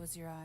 close your eyes.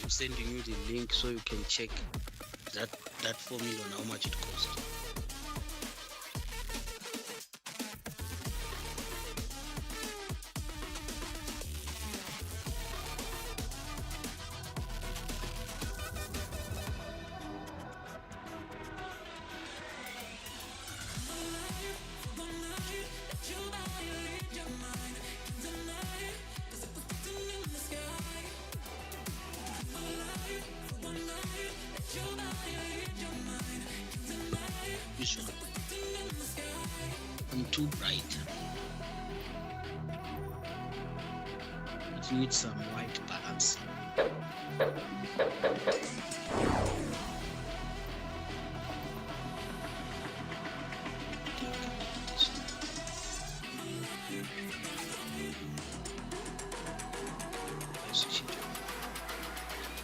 Sending you the link so you can check that formula on how much it costs. This one. I'm too bright. It needs some white balance.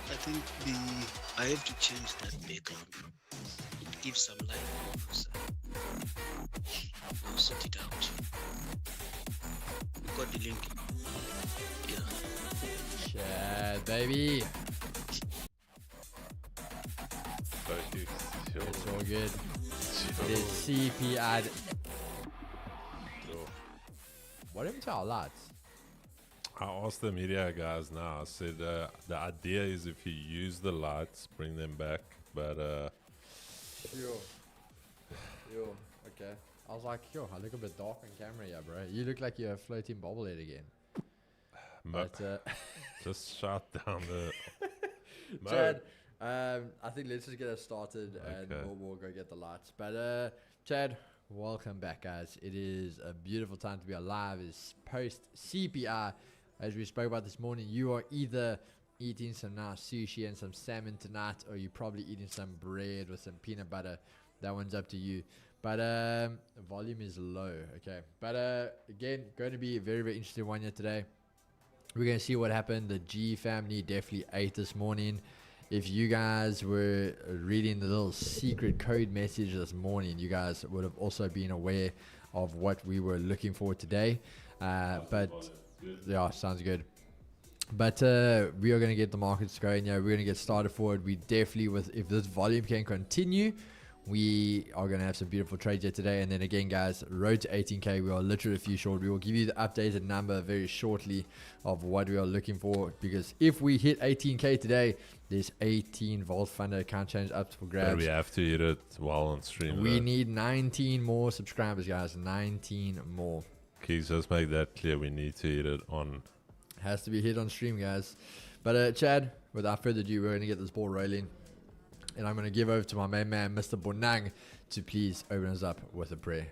I think I have to change that background. It gives some light. I'll sort it out. You got the link? Yeah. Yeah, baby. Sure. It's all good. It is CPI. Sure. What happened to our lights? I asked the media guys now. I said the idea is if you use the lights, bring them back. But Yo. Okay. I was like, yo, I look a bit dark on camera, yeah, bro. You look like you're a floating bobblehead again. But just shut down the Chad, I think let's just get us started and Okay. we'll go get the lights. But Chad, welcome back, guys. It is a beautiful time to be alive. It's post CPI. As we spoke about this morning, you are either eating some nice sushi and some salmon tonight, or you're probably eating some bread with some peanut butter. That one's up to you. But volume is low, okay. But again, going to be a very, very interesting one here today. We're going to see what happened. The G family definitely ate this morning. If you guys were reading the little secret code message this morning, you guys would have also been aware of what we were looking for today. But yeah, sounds good. But we are going to get the markets going. Yeah, we're going to get started forward. We definitely, if this volume can continue, we are going to have some beautiful trades here today. And then again, guys, road to 18K. We are literally a few short. We will give you the updated number very shortly of what we are looking for. Because if we hit 18K today, there's 18 Vault Funder account change up for grabs. But we have to hit it while on stream. We need 19 more subscribers, guys. 19 more. Keys, just make that clear. We need to hit it on. Has to be hit on stream, guys. But Chad, without further ado, we're going to get this ball rolling. And I'm going to give over to my main man, Mr. Bonang, to please open us up with a prayer.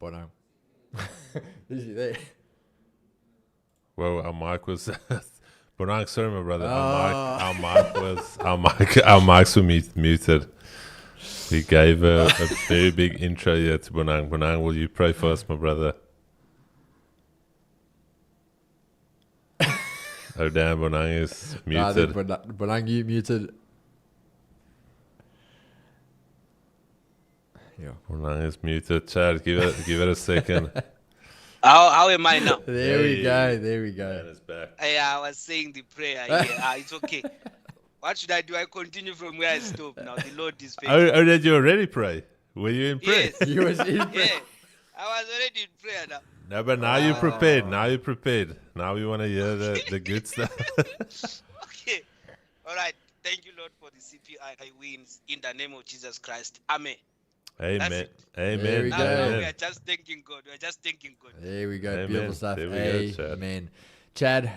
Bonang. Is he there? Well, our mic was. Bonang, sorry, my brother. Oh. Our mics were muted. We gave a very big intro here to Bonang. Bonang, will you pray for us, my brother? Oh damn, Bonang is muted. Bonang, you muted. Yeah. Bonang is muted. Chad, give it a second. How am I now? There we go. There we Man, go. it's back. I was saying the prayer. Yeah. It's okay. What should I do? I continue from where I stopped now. The Lord is faithful. Oh, did you already pray? Were you in prayer? Yes. You was in Yeah. I was already in prayer now. No, but now you're prepared. Now you're prepared. Now we want to hear the good stuff. Okay. All right. Thank you, Lord, for the CPI wins in the name of Jesus Christ. Amen. Amen. There we Amen. go. Now we Amen. are just thanking God. We are just thanking God. There we go. Amen. Beautiful stuff. There we go, Chad. Amen. Chad,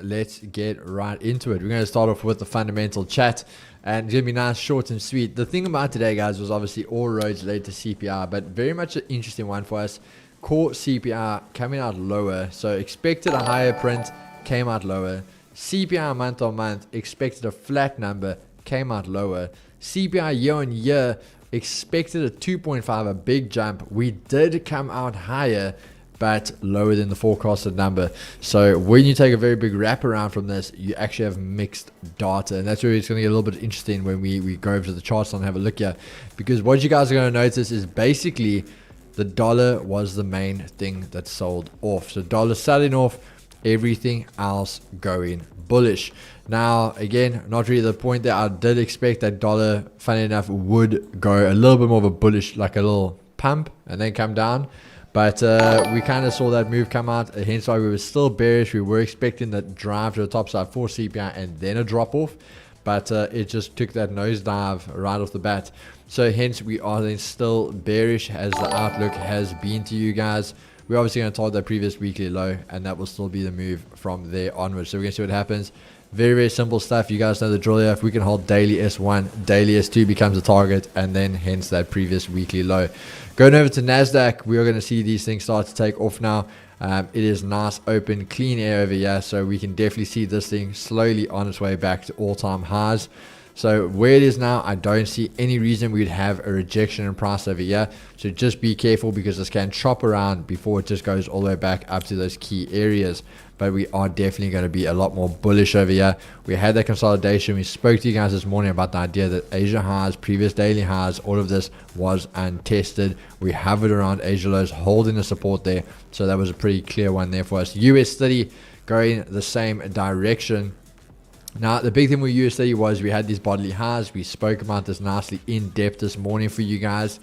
let's get right into it. We're going to start off with the fundamental chat, and it's going to be nice, short and sweet. The thing about today, guys, was obviously all roads led to CPI, but very much an interesting one for us. Core CPI coming out lower, so expected a higher print, came out lower. CPI month on month, expected a flat number, came out lower. CPI year on year, expected a 2.5, a big jump. We did come out higher, but lower than the forecasted number. So when you take a very big wraparound from this, you actually have mixed data. And that's where it's going to get a little bit interesting when we go over to the charts and have a look here. Because what you guys are going to notice is basically the dollar was the main thing that sold off. So dollar selling off, everything else going bullish. Now, again, not really the point there. I did expect that dollar, funny enough, would go a little bit more of a bullish, like a little pump and then come down. But we kind of saw that move come out, hence why we were still bearish. We were expecting that drive to the top side for CPI and then a drop off. But it just took that nosedive right off the bat. So hence we are then still bearish as the outlook has been to you guys. We're obviously going to target that previous weekly low, and that will still be the move from there onwards. So we're going to see what happens. Very, very simple stuff. You guys know the drill here. If we can hold daily S1, daily S2 becomes a target, and then hence that previous weekly low. Going over to NASDAQ, we are going to see these things start to take off now. It is nice, open, clean air over here, so we can definitely see this thing slowly on its way back to all-time highs. So where it is now, I don't see any reason we'd have a rejection in price over here. So just be careful because this can chop around before it just goes all the way back up to those key areas. But we are definitely going to be a lot more bullish over here. We had that consolidation. We spoke to you guys this morning about the idea that Asia highs, previous daily highs, all of this was untested. We hovered around Asia lows, holding the support there. So that was a pretty clear one there for us. US 30 going the same direction. Now, the big thing with US 30 was we had these bodily highs. We spoke about this nicely in depth this morning for you guys.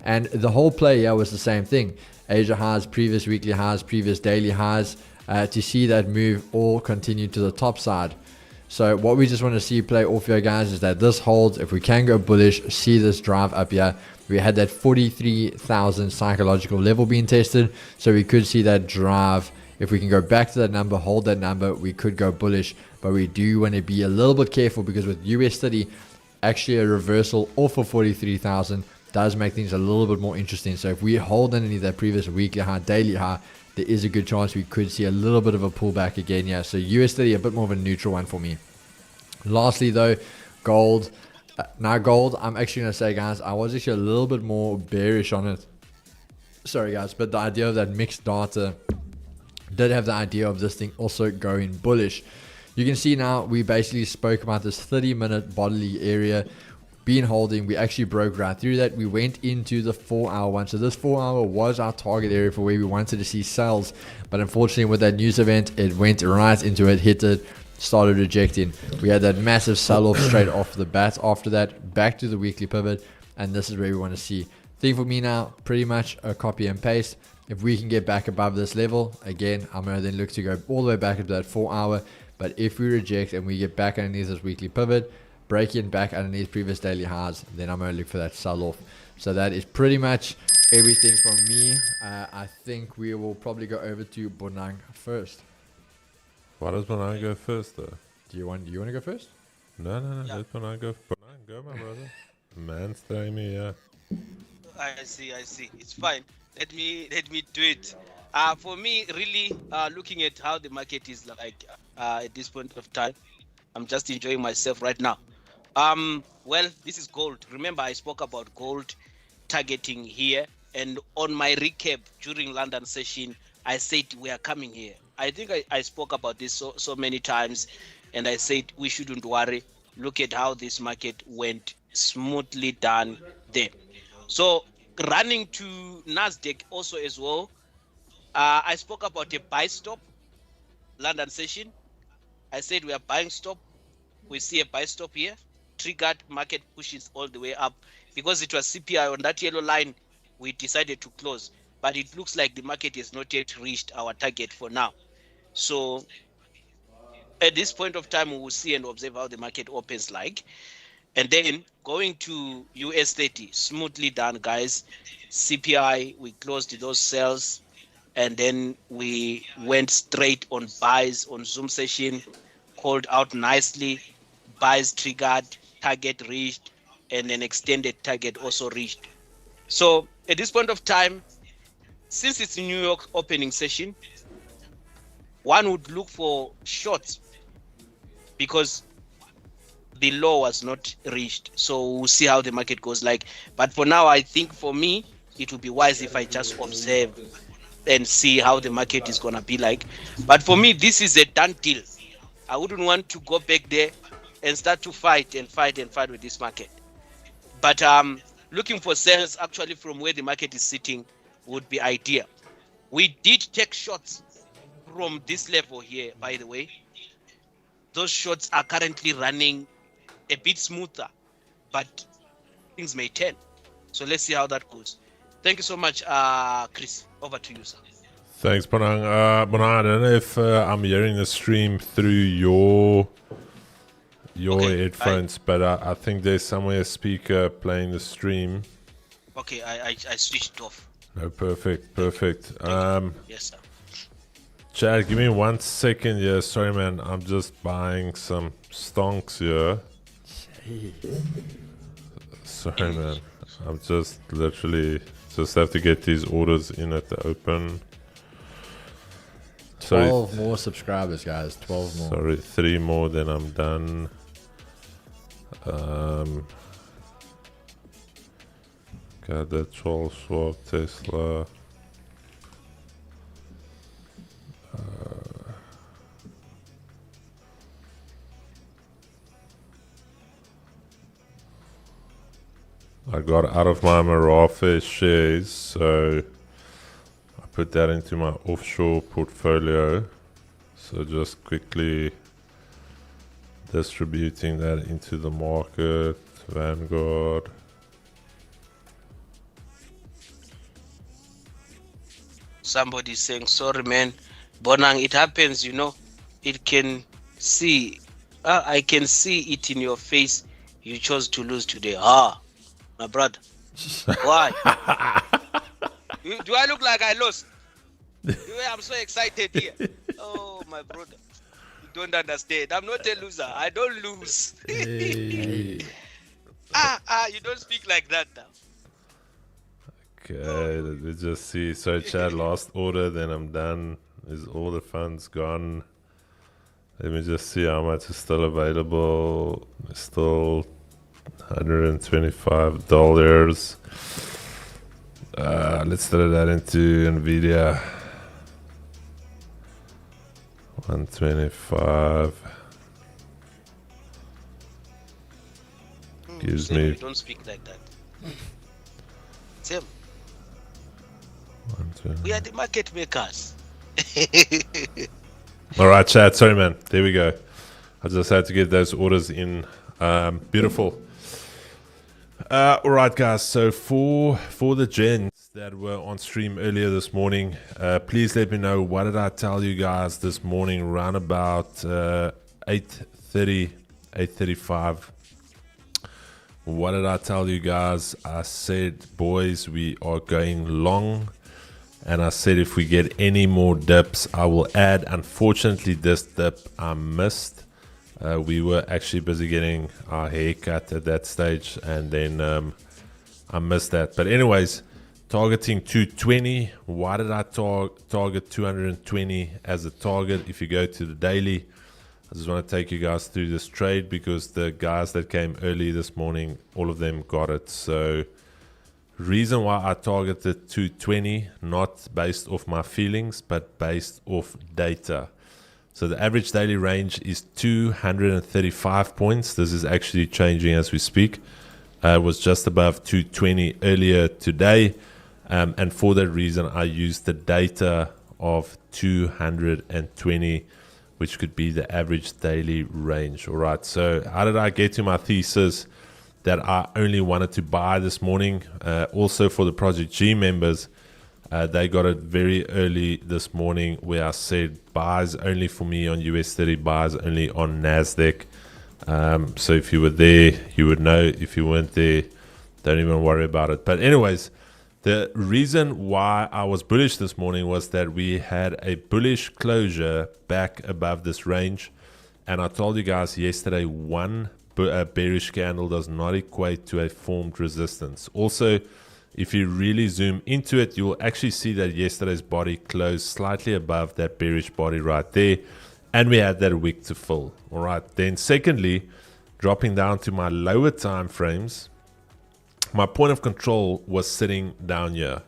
And the whole play here was the same thing. Asia highs, previous weekly highs, previous daily highs. To see that move all continue to the top side. So what we just want to see play off here, guys, is that this holds. If we can go bullish, see this drive up here. We had that 43,000 psychological level being tested. So we could see that drive. If we can go back to that number, hold that number, we could go bullish. But we do want to be a little bit careful because with US 30, actually a reversal off of 43,000 does make things a little bit more interesting. So if we hold underneath that previous weekly high, daily high, there is a good chance we could see a little bit of a pullback again. Yeah, so US 30, a bit more of a neutral one for me. Lastly, though, gold. Now, gold, I'm actually going to say, guys, I was actually a little bit more bearish on it. Sorry, guys, but the idea of that mixed data did have the idea of this thing also going bullish. You can see now we basically spoke about this 30-minute bodily area been holding. We actually broke right through that. We went into the 4-hour one. So this 4-hour was our target area for where we wanted to see sells. But unfortunately with that news event, it went right into it, hit it, started rejecting. We had that massive sell-off straight off the bat. After that, back to the weekly pivot. And this is where we want to see. Thing for me now, pretty much a copy and paste. If we can get back above this level, again, I'm going to then look to go all the way back into that 4-hour. But if we reject and we get back underneath this weekly pivot, breaking back underneath previous daily highs, then I'm going to look for that sell-off. So that is pretty much everything from me. I think we will probably go over to Bonang first. Why does Bonang go first though? Do you want to go first? No, Yeah. let Bonang go. Bonang, go, my brother. Man's throwing me, yeah. I see. It's fine. Let me do it. For me, really, looking at how the market is like at this point of time, I'm just enjoying myself right now. Well, this is gold. Remember, I spoke about gold targeting here, and on my recap during London session, I said we are coming here. I think I spoke about this so many times, and I said we shouldn't worry. Look at how this market went smoothly done there. So running to NASDAQ also as well. I spoke about a buy stop London session. I said we are buying stop. We see a buy stop here. Triggered, market pushes all the way up. Because it was CPI on that yellow line, we decided to close. But it looks like the market has not yet reached our target for now. So at this point of time, we will see and observe how the market opens like. And then going to US 30, smoothly done, guys. CPI, we closed those sales. And then we went straight on buys on Zoom session, called out nicely. Buys triggered, target reached, and an extended target also reached. So at this point of time, since it's New York opening session, one would look for shorts because the low was not reached. So we'll see how the market goes like. But for now, I think for me, it would be wise if I just observe and see how the market is going to be like. But for me, this is a done deal. I wouldn't want to go back there and start to fight with this market. But looking for sales actually from where the market is sitting would be ideal. We did take shots from this level here, by the way. Those shots are currently running a bit smoother, but things may turn. So let's see how that goes. Thank you so much, Chris. Over to you, sir. Thanks, Bonang. Bonang, I don't know if I'm hearing the stream through your Okay, headphones, but I think there's somewhere a speaker playing the stream. Okay, I switched off. No, perfect. Yes, sir. Chad, give me 1 second here. Sorry, man. I'm just buying some stonks here. Sorry, man. I'm just literally just have to get these orders in at the open. 12 more subscribers, guys. 12 more. Sorry, 3 more, then I'm done. Got the Charles Schwab Tesla. I got out of my Marafe shares, so I put that into my offshore portfolio. So just quickly distributing that into the market, Vanguard. Somebody saying, sorry, man. Bonang, it happens, you know. It can see. I can see it in your face. You chose to lose today. My brother. Why? Do I look like I lost? I'm so excited here. Oh, my brother. You don't understand. I'm not a loser. I don't lose. Hey. You don't speak like that now. Okay, let me just see. So Chad, last order, then I'm done. Is all the funds gone? Let me just see how much is still available. It's still $125. Let's throw that into NVIDIA. 125 gives Sam, me. you don't speak like that. Sam, we are the market makers. All right, Chad. Sorry, man. There we go. I just had to get those orders in. Beautiful. All right, guys. So for the gens that were on stream earlier this morning, please let me know, what did I tell you guys this morning around about 8:30, 8:35? What did I tell you guys? I said, boys, we are going long And I said if we get any more dips, I will add. Unfortunately, this dip I missed. We were actually busy getting our hair cut at that stage, and then I missed that. But anyways, targeting 220. Why did I target 220 as a target? If you go to the daily, I just want to take you guys through this trade because the guys that came early this morning, all of them got it. So reason why I targeted 220, not based off my feelings, but based off data. So the average daily range is 235 points. This is actually changing as we speak. It was just above 220 earlier today. And for that reason, I used the data of 220, which could be the average daily range. All right. So how did I get to my thesis that I only wanted to buy this morning? Also for the Project G members, they got it very early this morning where I said buys only for me on US 30, buys only on NASDAQ. So if you were there, you would know. If you weren't there, don't even worry about it. But anyways, the reason why I was bullish this morning was that we had a bullish closure back above this range. And I told you guys yesterday, one bearish candle does not equate to a formed resistance. Also, if you really zoom into it, you will actually see that yesterday's body closed slightly above that bearish body right there. And we had that wick to fill. All right. Then secondly, dropping down to my lower time frames, my point of control was sitting down here.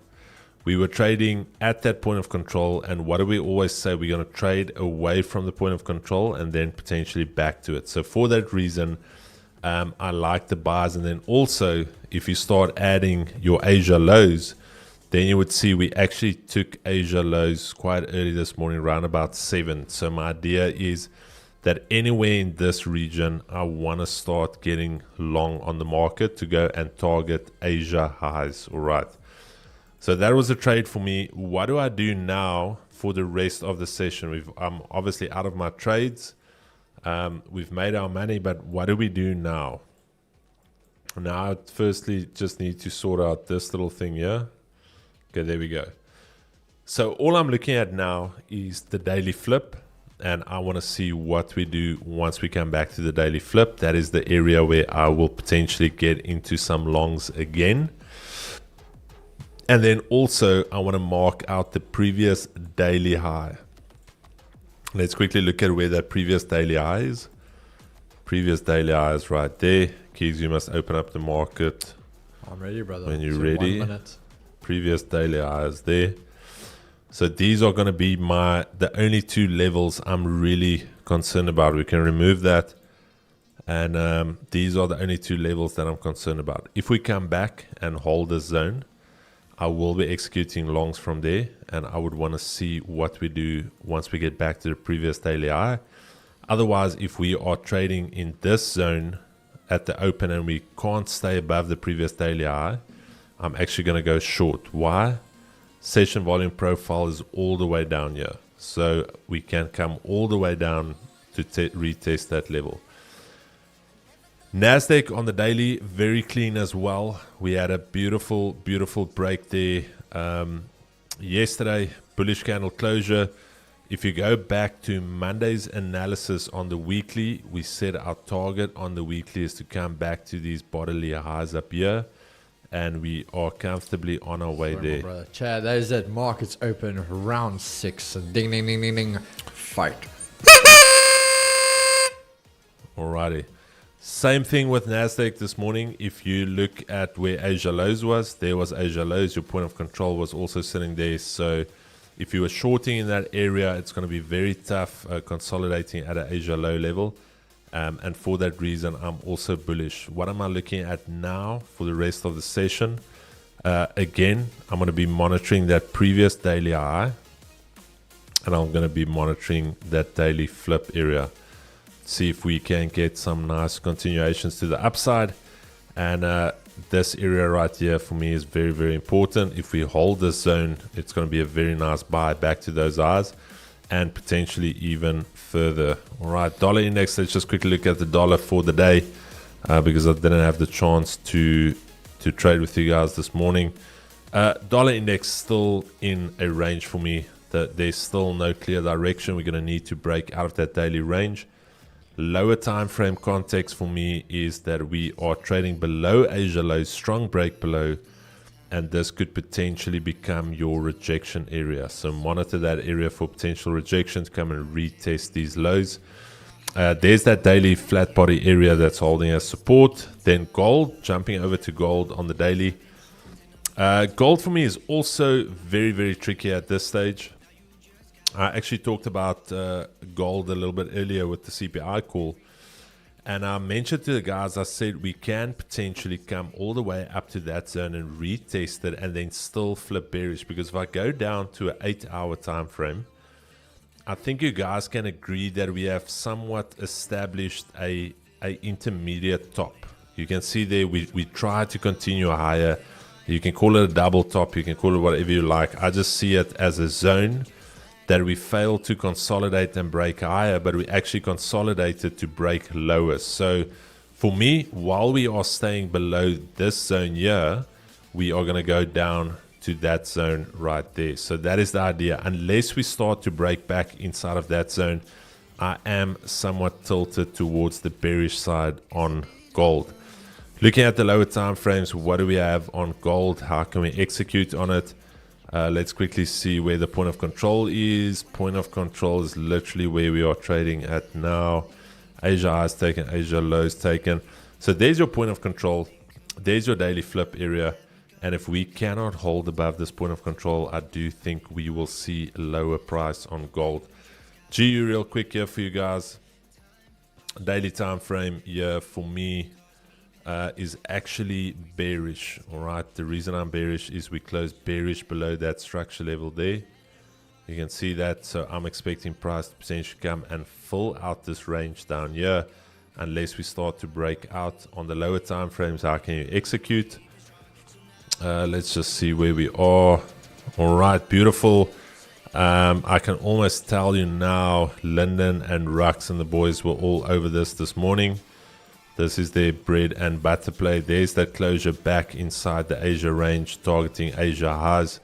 We were trading at that point of control. And what do we always say? We're going to trade away from the point of control and then potentially back to it. So for that reason, I like the buys. And then also, if you start adding your Asia lows, then you would see we actually took Asia lows quite early this morning, around about 7. So my idea is that anywhere in this region, I want to start getting long on the market to go and target Asia highs. All right. So that was a trade for me. What do I do now for the rest of the session? I'm obviously out of my trades. We've made our money, but what do we do now? Now, I firstly just need to sort out this little thing here. Okay, there we go. So all I'm looking at now is the daily flip, and I want to see what we do once we come back to the daily flip. That is the area where I will potentially get into some longs again. And then also I want to mark out the previous daily high. Let's quickly look at where that previous daily high is. Previous daily high is right there. Keys, you must open up the market. I'm ready, brother. When you're So ready. 1 minute. Previous daily high is there. So these are going to be the only two levels I'm really concerned about. We can remove that. And these are the only two levels that I'm concerned about. If we come back and hold this zone, I will be executing longs from there. And I would want to see what we do once we get back to the previous daily high. Otherwise, if we are trading in this zone at the open and we can't stay above the previous daily high, I'm actually going to go short. Why? Session volume profile is all the way down here. So we can come all the way down to retest that level. NASDAQ on the daily, very clean as well. We had a beautiful, beautiful break there. Yesterday, bullish candle closure. If you go back to Monday's analysis on the weekly, we said our target on the weekly is to come back to these bodily highs up here. And we are comfortably on our way Sorry, there. my brother. Chad, that is it. Markets open round 6. Ding, ding, ding, ding, ding. Fight. Alrighty. Same thing with NASDAQ this morning. If you look at where Asia lows was, there was Asia lows. Your point of control was also sitting there. So if you were shorting in that area, it's going to be very tough consolidating at an Asia low level. And for that reason, I'm also bullish. What am I looking at now for the rest of the session? Again, I'm going to be monitoring that previous daily high. And I'm going to be monitoring that daily flip area. See if we can get some nice continuations to the upside. And this area right here for me is very, very important. If we hold this zone, it's going to be a very nice buy back to those highs. And potentially even further. All right, dollar index. Let's just quickly look at the dollar for the day because I didn't have the chance to trade with you guys this morning. Dollar index still in a range for me. There's still no clear direction. We're going to need to break out of that daily range. Lower time frame context for me is that we are trading below Asia lows, strong break below, and this could potentially become your rejection area. So monitor that area for potential rejection to come and retest these lows. There's that daily flat body area that's holding as support. Then gold, jumping over to gold on the daily. Gold for me is also very, very tricky at this stage. I actually talked about gold a little bit earlier with the CPI call. And I mentioned to the guys, I said we can potentially come all the way up to that zone and retest it and then still flip bearish. Because if I go down to an 8-hour time frame, I think you guys can agree that we have somewhat established a intermediate top. You can see there we try to continue higher. You can call it a double top, you can call it whatever you like. I just see it as a zone that we failed to consolidate and break higher, but we actually consolidated to break lower. So for me, while we are staying below this zone here, we are going to go down to that zone right there. So that is the idea. Unless we start to break back inside of that zone, I am somewhat tilted towards the bearish side on gold. Looking at the lower time frames, what do we have on gold? How can we execute on it? Let's quickly see where the point of control is. Point of control is literally where we are trading at now. Asia highs taken, Asia lows taken. So there's your point of control. There's your daily flip area. And if we cannot hold above this point of control, I do think we will see a lower price on gold. GU real quick here for you guys. Daily time frame here for me is actually bearish. All right, the reason I'm bearish is we closed bearish below that structure level there. You can see that. So I'm expecting price to potentially come and fill out this range down here unless we start to break out on the lower time frames. How can you execute? Let's just see where we are. All right, beautiful. I can almost tell you now, Lyndon and Rux and the boys were all over this morning. This is their bread and butter play. There's that closure back inside the Asia range, targeting Asia highs.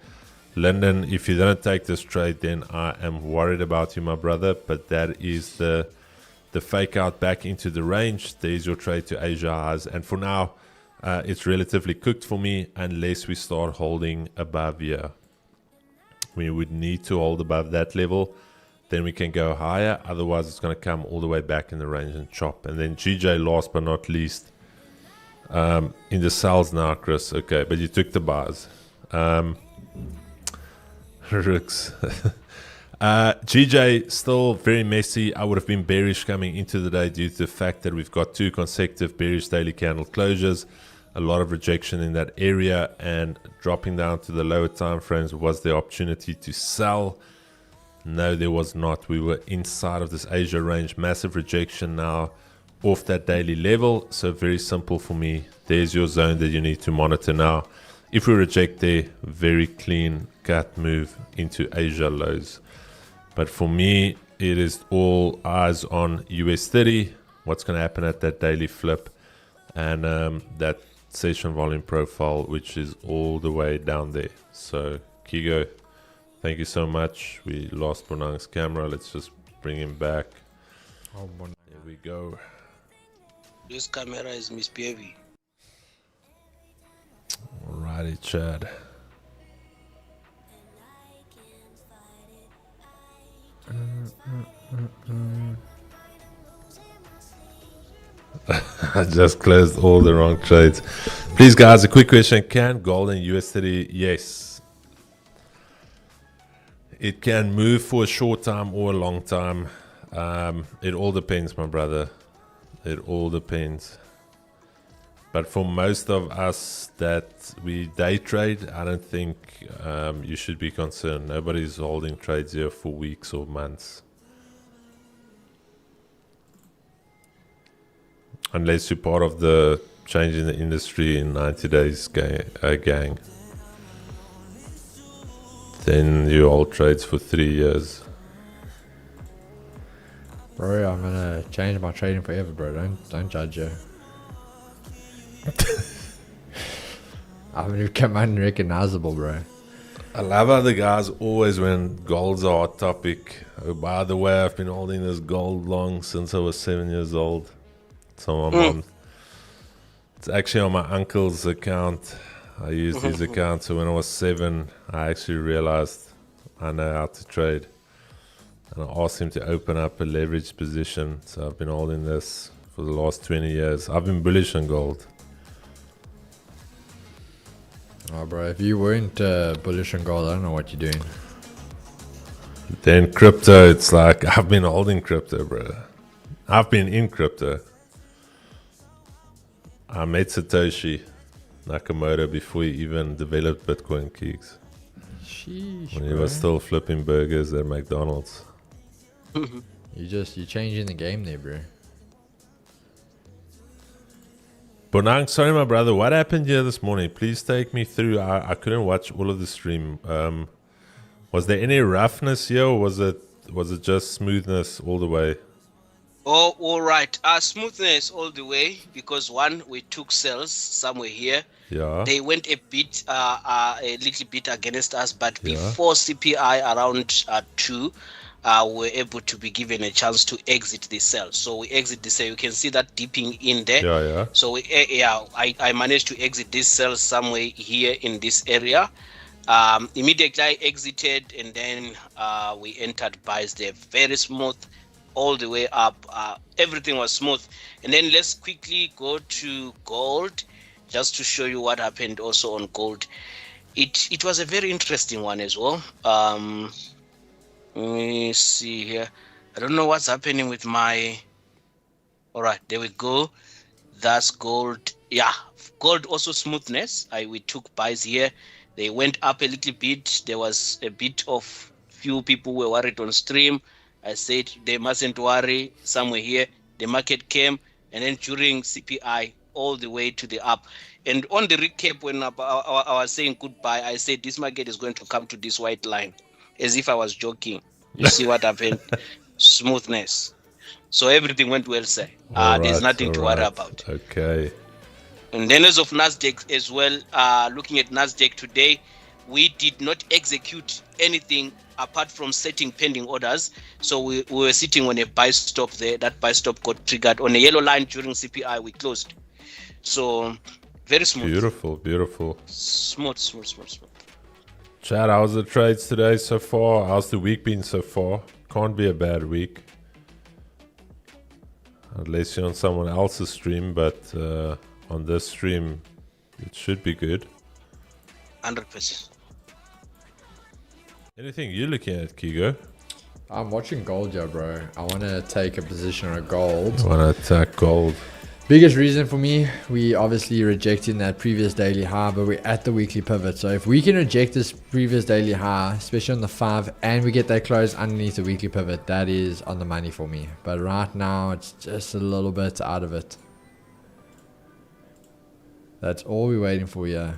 Lyndon, if you don't take this trade, then I am worried about you, my brother. But that is the fake out back into the range. There's your trade to Asia highs. And for now, it's relatively cooked for me unless we start holding above here. We would need to hold above that level. Then we can go higher. Otherwise, it's going to come all the way back in the range and chop. And then GJ, last but not least, in the sells now, Chris. Okay, but you took the bars. Rooks. GJ, still very messy. I would have been bearish coming into the day due to the fact that we've got 2 consecutive bearish daily candle closures. A lot of rejection in that area, and dropping down to the lower time frames was the opportunity to sell. No, there was not. We were inside of this Asia range. Massive rejection now off that daily level. So very simple for me. There's your zone that you need to monitor now. If we reject there, very clean cut move into Asia lows. But for me, it is all eyes on US 30. What's going to happen at that daily flip, and that session volume profile, which is all the way down there. So Kigo, thank you so much. We lost Bonang's camera. Let's just bring him back. Oh, there we go. This camera is misbehaving. Alrighty, Chad. I just closed all the wrong trades. Please, guys, a quick question. Can gold and US 30? Yes. It can move for a short time or a long time. It all depends, my brother. It all depends. But for most of us that we day trade, I don't think you should be concerned. Nobody's holding trades here for weeks or months. Unless you're part of the change in the industry in 90 days gang. Then you hold trades for 3 years. Bro, I'm gonna change my trading forever, bro. Don't judge you. mean, it become unrecognizable, bro. I love how the guys always, when gold's a hot topic. Oh, by the way, I've been holding this gold long since I was 7 years old. So my mom, it's actually on my uncle's account. I used his account, so when I was 7, I actually realized I know how to trade. And I asked him to open up a leveraged position. So I've been holding this for the last 20 years. I've been bullish on gold. Oh, bro, if you weren't bullish on gold, I don't know what you're doing. Then crypto, it's like I've been holding crypto, bro. I've been in crypto. I met Satoshi Nakamoto before he even developed Bitcoin Keeks. Sheesh, When he bro. was still flipping burgers at McDonald's. You're changing the game there, bro. Bonang, sorry my brother, what happened here this morning? Please take me through. I couldn't watch all of the stream. Was there any roughness here, or was it just smoothness all the way? Oh, all right. Smoothness all the way, because one, we took sales somewhere here. Yeah. They went a little bit against us, but Yeah. before CPI around 2, we were able to be given a chance to exit the sell. So we exit the sell. You can see that dipping in there. Yeah. So I managed to exit this sell somewhere here in this area. Immediately I exited, and then we entered buys there. Very smooth all the way up. Everything was smooth. And then let's quickly go to gold, just to show you what happened also on gold. It was a very interesting one as well. Let me see here. I don't know what's happening with my... All right, there we go. That's gold. Yeah, gold also smoothness. We took buys here. They went up a little bit. There was a bit of few people were worried on stream. I said they mustn't worry. Somewhere here, the market came, and then during CPI, all the way to the up. And on the recap, when I was saying goodbye, I said this market is going to come to this white line, as if I was joking. You see what happened? Smoothness. So everything went well, sir. There's nothing to worry about. Okay. And then as of NASDAQ as well, looking at NASDAQ today, we did not execute anything apart from setting pending orders. So we were sitting on a buy stop there. That buy stop got triggered on a yellow line during CPI. We closed. So very smooth. Beautiful. Smooth. Chad, how's the trades today so far? How's the week been so far? Can't be a bad week. Unless you're on someone else's stream, but on this stream, it should be good. 100%. Anything you're looking at, Kigo? I'm watching gold, yeah, bro. I want to take a position on gold. I want to attack gold. Biggest reason for me, we obviously rejecting that previous daily high, but we're at the weekly pivot. So if we can reject this previous daily high, especially on the 5, and we get that close underneath the weekly pivot, that is on the money for me. But right now, it's just a little bit out of it. That's all we're waiting for, yeah.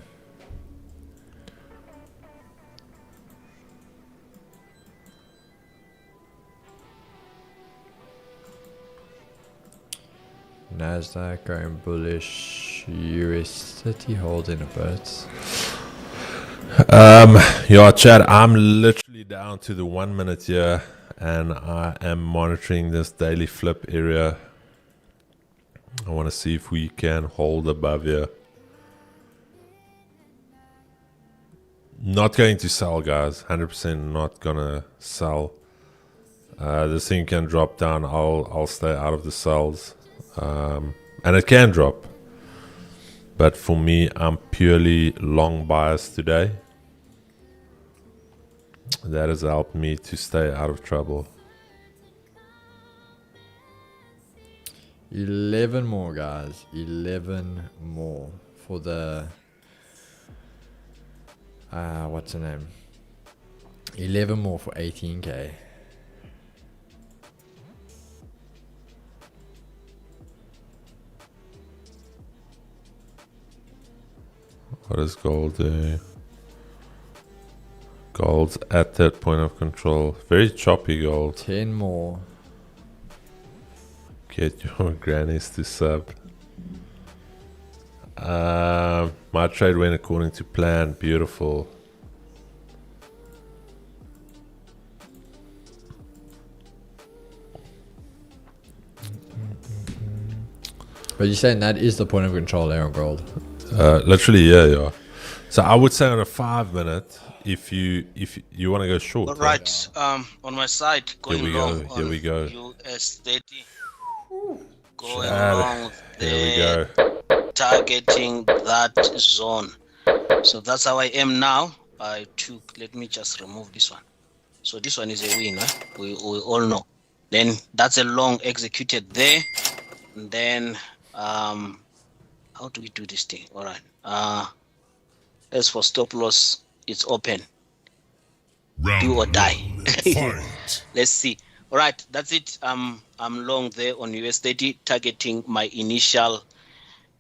NASDAQ going bullish, US City holding a bit. Yeah, Chad, I'm literally down to the 1 minute here, and I am monitoring this daily flip area. I want to see if we can hold above here. Not going to sell, guys. 100% not gonna sell. This thing can drop down. I'll stay out of the sells. And it can drop, but for me, I'm purely long biased today. That has helped me to stay out of trouble. 11 more, guys. 11 more for the what's the name? 11 more for 18k. What does gold do? Gold's at that point of control. Very choppy gold. 10 more. Get your grannies to sub. My trade went according to plan. Beautiful. But you're saying that is the point of control there on gold? Literally, yeah. So I would say on a 5 minute, if you want to go short. All right. On my side, going long Here we go. US 30. Going Chad, long here we there, go. targeting that zone. So that's how I am now. Let me just remove this one. So this one is a win, we all know. Then that's a long executed there. And then how do we do this thing? All right. As for stop loss, it's open. Do or die. Let's see. All right, that's it. I'm long there on US 30, targeting my initial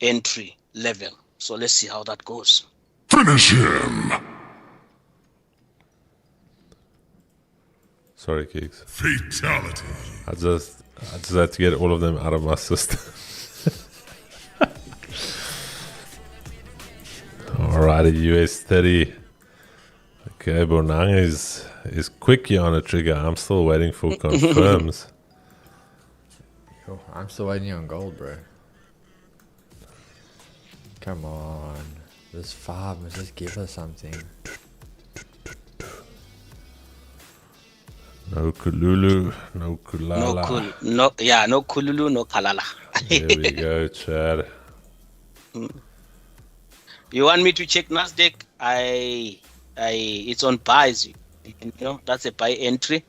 entry level. So let's see how that goes. Finish him! Sorry, Kicks. Fatality. I just had to get all of them out of my system. Alrighty, US 30. Okay, Bonang is quick here on the trigger. I'm still waiting for confirms. Yo, I'm still waiting on gold, bro. Come on. This 5 must just give us something. No Kululu, no Kulala. No Kululu, no Kalala. There we go, Chad. You want me to check NASDAQ? It's on buys. You know, that's a buy entry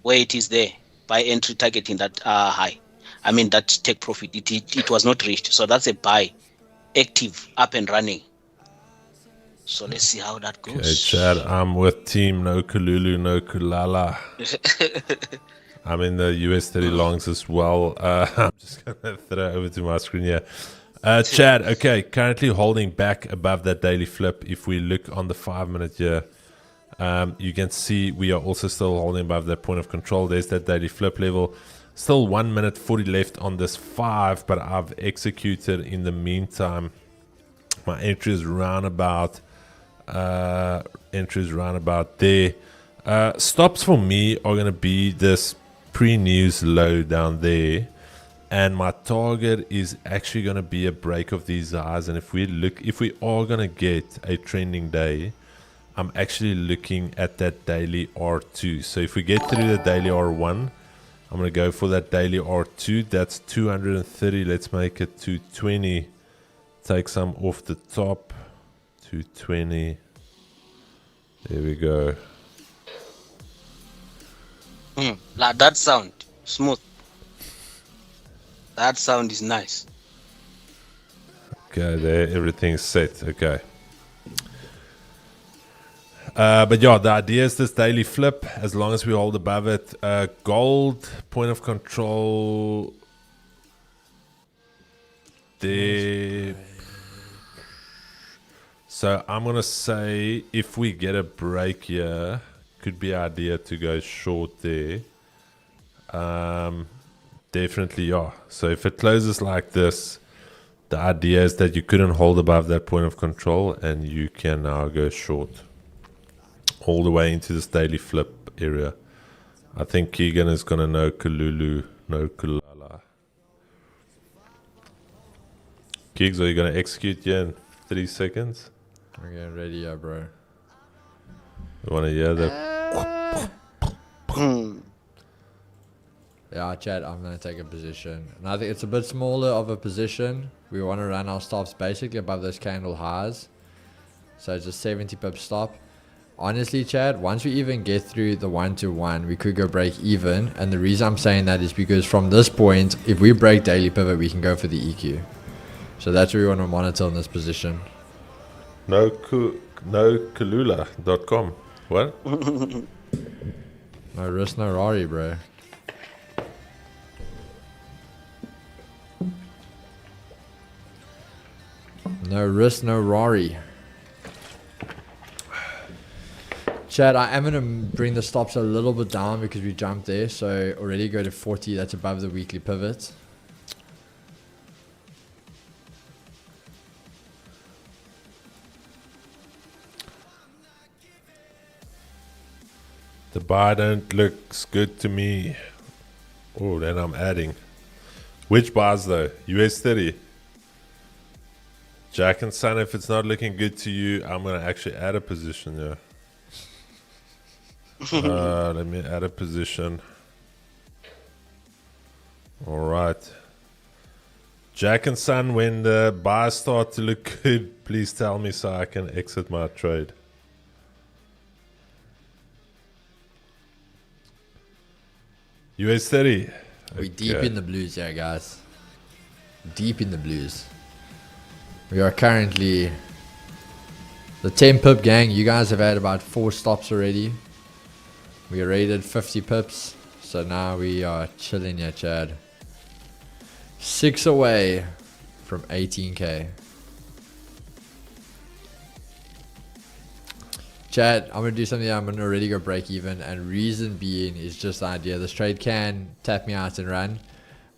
where it is there. Buy entry targeting that high. I mean, that take profit. It was not reached. So that's a buy. Active, up and running. So let's see how that goes. Okay, Chad, I'm with team no Kululu, no Kulala. I'm in the US 30 longs as well. I'm just going to throw it over to my screen here. Chad, okay, currently holding back above that daily flip. If we look on the 5 minute here, you can see we are also still holding above that point of control. There's that daily flip level. Still 1 minute 40 left on this 5, but I've executed in the meantime. My entry is roundabout there. Stops for me are going to be this pre-news low down there, and my target is actually going to be a break of these highs. And if we are going to get a trending day, I'm actually looking at that daily R2. So if we get through the daily R1, I'm going to go for that daily R2. That's 230. Let's make it 220. Take some off the top. 220. There we go. Like that sound smooth. That sound is nice. Okay, there, everything's set. Okay. But yeah, the idea is this daily flip, as long as we hold above it. Gold, point of control. There. So I'm going to say if we get a break here, could be an idea to go short there. Definitely, yeah. So if it closes like this, the idea is that you couldn't hold above that point of control and you can now go short. All the way into this daily flip area. I think Keegan is going to know Kululu, no Kulala. Keegs, are you going to execute here in 3 seconds? I'm getting ready, yeah, bro. You want to hear that? Yeah, Chad, I'm going to take a position. And I think it's a bit smaller of a position. We want to run our stops basically above those candle highs. So it's a 70 pip stop. Honestly, Chad, once we even get through the 1-to-1, we could go break even. And the reason I'm saying that is because from this point, if we break daily pivot, we can go for the EQ. So that's what we want to monitor in this position. No Kulula.com. What? No risk, no Rari, bro. No risk, no Rari. Chad, I am going to bring the stops a little bit down because we jumped there. So already go to 40. That's above the weekly pivot. The buy don't looks good to me. Oh, then I'm adding. Which buys though? US 30. Jack and Son, if it's not looking good to you, I'm going to actually add a position here. Let me add a position. All right. Jack and Son, when the buys start to look good, please tell me so I can exit my trade. US 30. We're deep in the blues here, guys. Deep in the blues. We are currently the 10 pip gang. You guys have had about 4 stops already. We rated 50 pips. So now we are chilling here, Chad. 6 away from 18k. Chad, I'm going to do something. I'm going to already go break even. And reason being is just the idea. This trade can tap me out and run.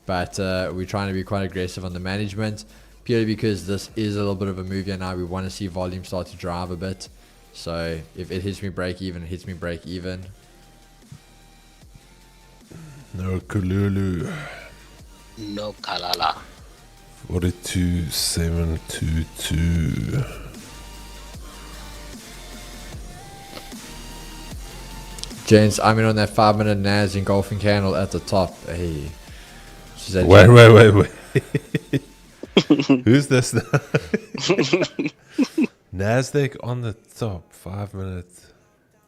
But we're trying to be quite aggressive on the management. Purely because this is a little bit of a move here now. We want to see volume start to drive a bit. So if it hits me break even, it hits me break even. No Kululu. No Kalala. 42722. James, I'm in on that 5-minute NAS engulfing candle at the top. Hey. Wait. Who's this now? NASDAQ on the top, 5 minutes.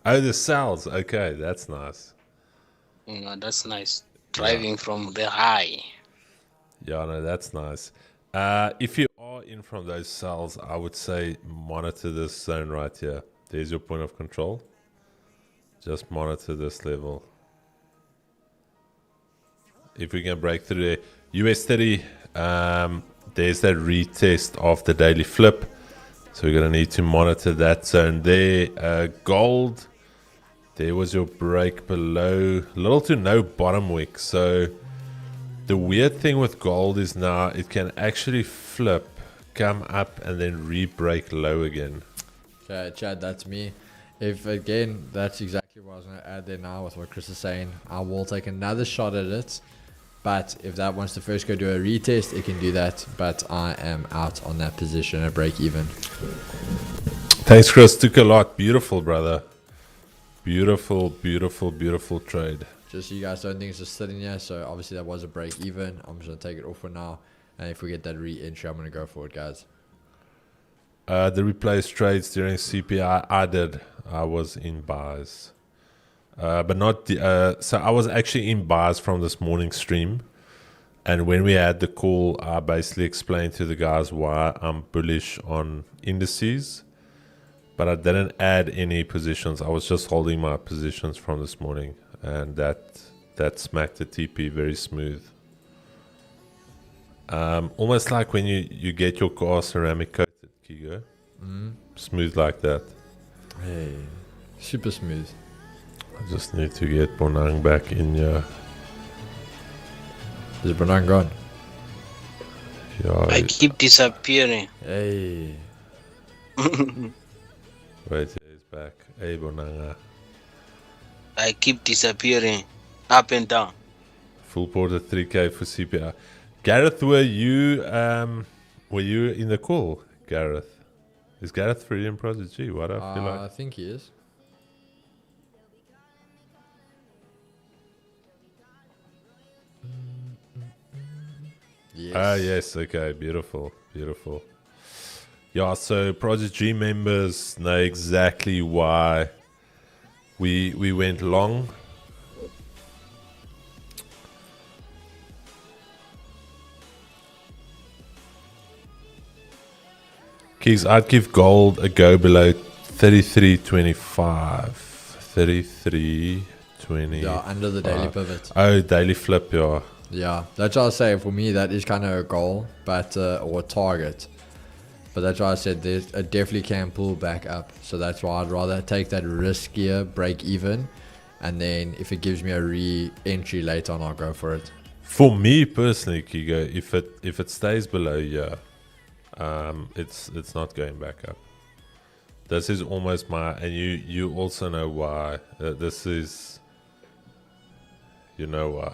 Oh, the cells. Okay, that's nice. Yeah, that's nice. Driving from the high. Yeah, no, that's nice. If you are in from those cells, I would say monitor this zone right here. There's your point of control. Just monitor this level. If we can break through there. US 30, there's that retest of the daily flip. So we're going to need to monitor that zone there. Gold, there was your break below. Little to no bottom wick. So the weird thing with gold is now it can actually flip, come up, and then re-break low again. Okay, Chad, that's me. If again, that's exactly what I was going to add there now with what Chris is saying. I will take another shot at it. But if that wants to first go do a retest, it can do that. But I am out on that position at break even. Thanks, Chris. Took a lot. Beautiful, brother. Beautiful, beautiful, beautiful trade. Just so you guys don't think it's just sitting here. So obviously that was a break even. I'm just going to take it off for now. And if we get that re-entry, I'm going to go for it, guys. The replaced trades during CPI, I did. I was in buys. But not the, so I was actually in buys from this morning stream, and when we had the call, I basically explained to the guys why I'm bullish on indices, but I didn't add any positions. I was just holding my positions from this morning, and that smacked the TP very smooth. Almost like when you get your car ceramic coated, Kigo. Smooth like that. Hey, super smooth. I just need to get Bonang back in here. Is Bonang gone? Yeah. I keep disappearing. Hey. Wait, he's back. Hey, Bonanga. I keep disappearing. Up and down. Full port at 3K for CPI. Gareth, were you in the call, Gareth? Is Gareth free in Project G? What I feel like? I think he is. Yes. Ah, yes. Okay, beautiful, beautiful. Yeah, so Project G members know exactly why we went long. Keys, I'd give gold a go below 33.25. 33.20. Yeah, under the daily pivot. Oh, daily flip, yeah. Yeah, that's what I say. For me, that is kind of a goal, but or a target. But that's why I said it definitely can pull back up. So that's why I'd rather take that riskier break even, and then if it gives me a re-entry later on, I'll go for it. For me personally, Kigo, if it stays below here, it's not going back up. This is almost my, and you also know why. This is, you know why.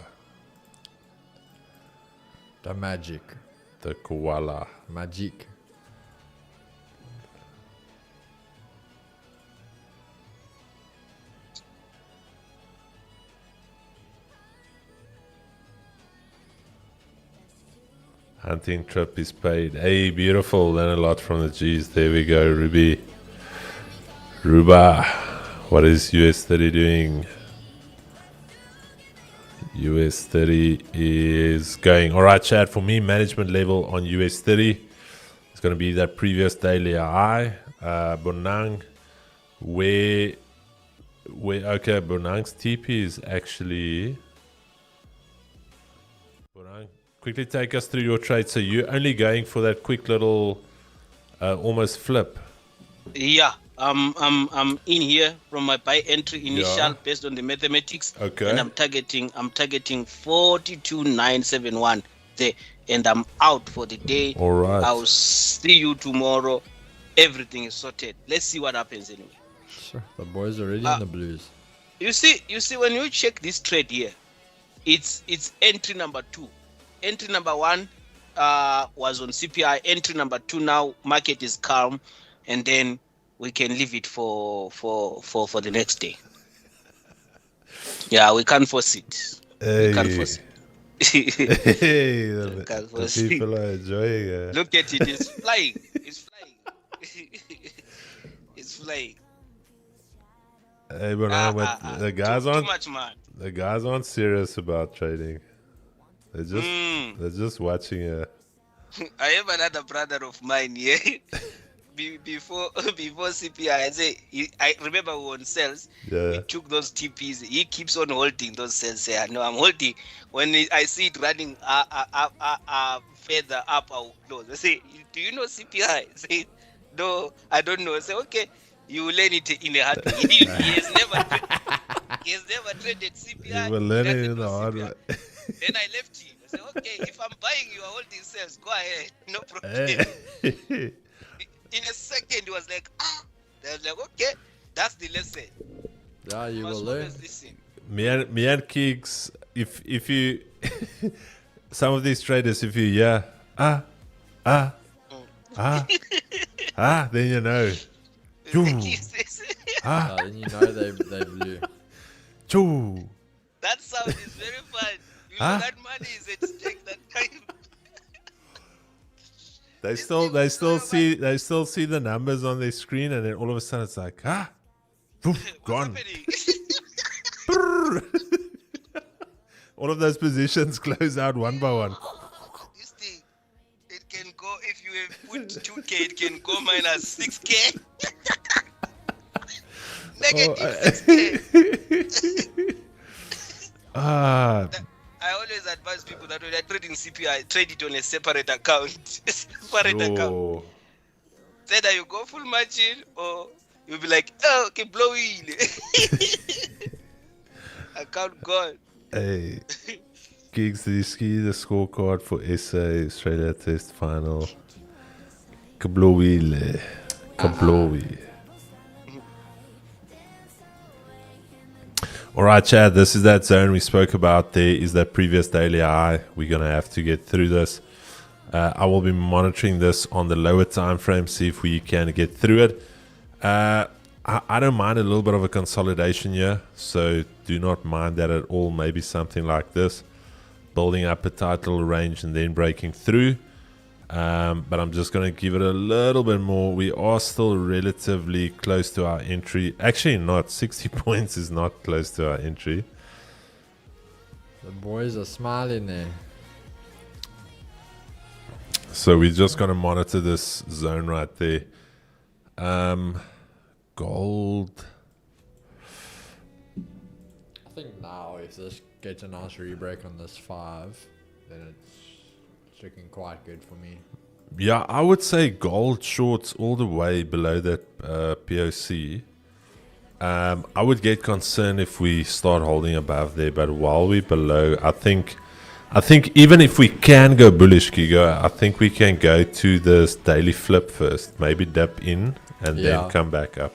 The magic. The koala. Magic. Hunting trip is paid. Hey, beautiful. Learn a lot from the G's. There we go, Ruby. Ruba, what is US 30 doing? US 30 is going. All right, chat. For me, management level on US 30 is going to be that previous daily high. Bonang, where okay, Bonang's TP is actually. Bonang, quickly take us through your trade. So you're only going for that quick little almost flip. Yeah, I'm in here from my buy entry initial based on the mathematics. Okay. And I'm targeting 42,971 there, and I'm out for the day. All right. I'll see you tomorrow. Everything is sorted. Let's see what happens anyway. Sure. The boys are already in the blues. You see, when you check this trade here, it's entry number 2. Entry number 1 was on CPI. Entry number 2 now, market is calm, and then we can leave it for the next day. Yeah, we can't force it. Hey. We can't force it. Hey, the people are enjoying it. Look at it, it's flying. It's flying. It's flying. Hey, but the guys too aren't much, man. the guys aren't serious about trading. They're just watching it. I have another brother of mine here. Before CPI, I remember we were on sales. Yeah. He took those TPs. He keeps on holding those sales. Say, no, I'm holding. When I see it running further up, I'll close. I say, do you know CPI? I say, no, I don't know. I say, okay, you will learn it in a heartbeat. He has never traded CPI. You will learn it in the know hard CPI. way. Then I left him. I said, okay, if I'm buying you are holding sales, go ahead. No problem. Hey. In a second, he was like, They was like, okay, that's the lesson. Yeah, you will learn. Me and Kicks, if you some of these traders, if you then you know. Then you know they blew. Choo. That sound is very fun. You know that money is at stake that time. They still see the numbers on their screen, and then all of a sudden it's like, poof, gone. All of those positions close out one by one. This thing, it can go, if you have put 2K, it can go minus 6K. Negative 6K. I always advise people that when they're trading CPI, trade it on a separate account. Account. Either you go full margin or you'll be like, oh, okay, blow in. Account gone. Hey, Gigs, did you see the scorecard for SA Australia Test Final? Kablowie. All right, Chad, this is that zone we spoke about. There is that previous daily high. We're going to have to get through this. I will be monitoring this on the lower time frame, see if we can get through it. I don't mind a little bit of a consolidation here, so do not mind that at all. Maybe something like this, building up a title range and then breaking through. But I'm just going to give it a little bit more. We are still relatively close to our entry. Actually not, 60 points is not close to our entry. The boys are smiling there. So we're just going to monitor this zone right there. Gold. I think now if this gets a nice re-break on this 5, then it's looking quite good for me. Yeah, I would say gold shorts all the way below that POC. I would get concerned if we start holding above there, but while we're below, I think even if we can go bullish, Kigo, I think we can go to this daily flip first, maybe dip in and Yeah. then come back up.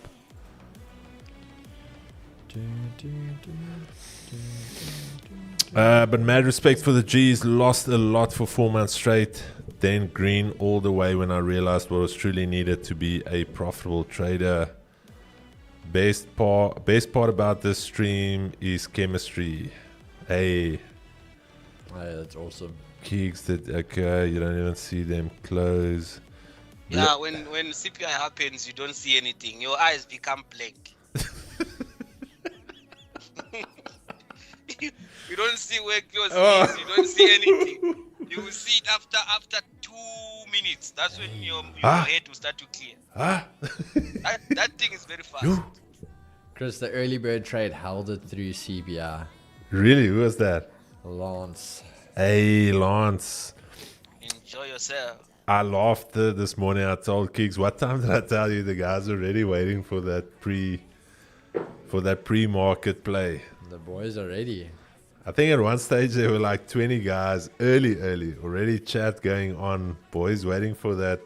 But mad respect for the G's. Lost a lot for 4 months straight. Then green all the way when I realized what was truly needed to be a profitable trader. Best part about this stream is chemistry. Hey, That's awesome. Keeks did okay. You don't even see them close. Yeah, when CPI happens, you don't see anything. Your eyes become blank. You don't see where close is. You don't see anything. You will see it after 2 minutes. That's when your head will start to clear. That thing is very fast. Chris, the early bird trade held it through CBR. Really? Who was that? Lance. Hey, Lance. Enjoy yourself. I laughed this morning. I told Keeks, what time did I tell you the guys are already waiting for that pre-market play? The boys are ready. I think at one stage there were like 20 guys early, already chat going on. Boys waiting for that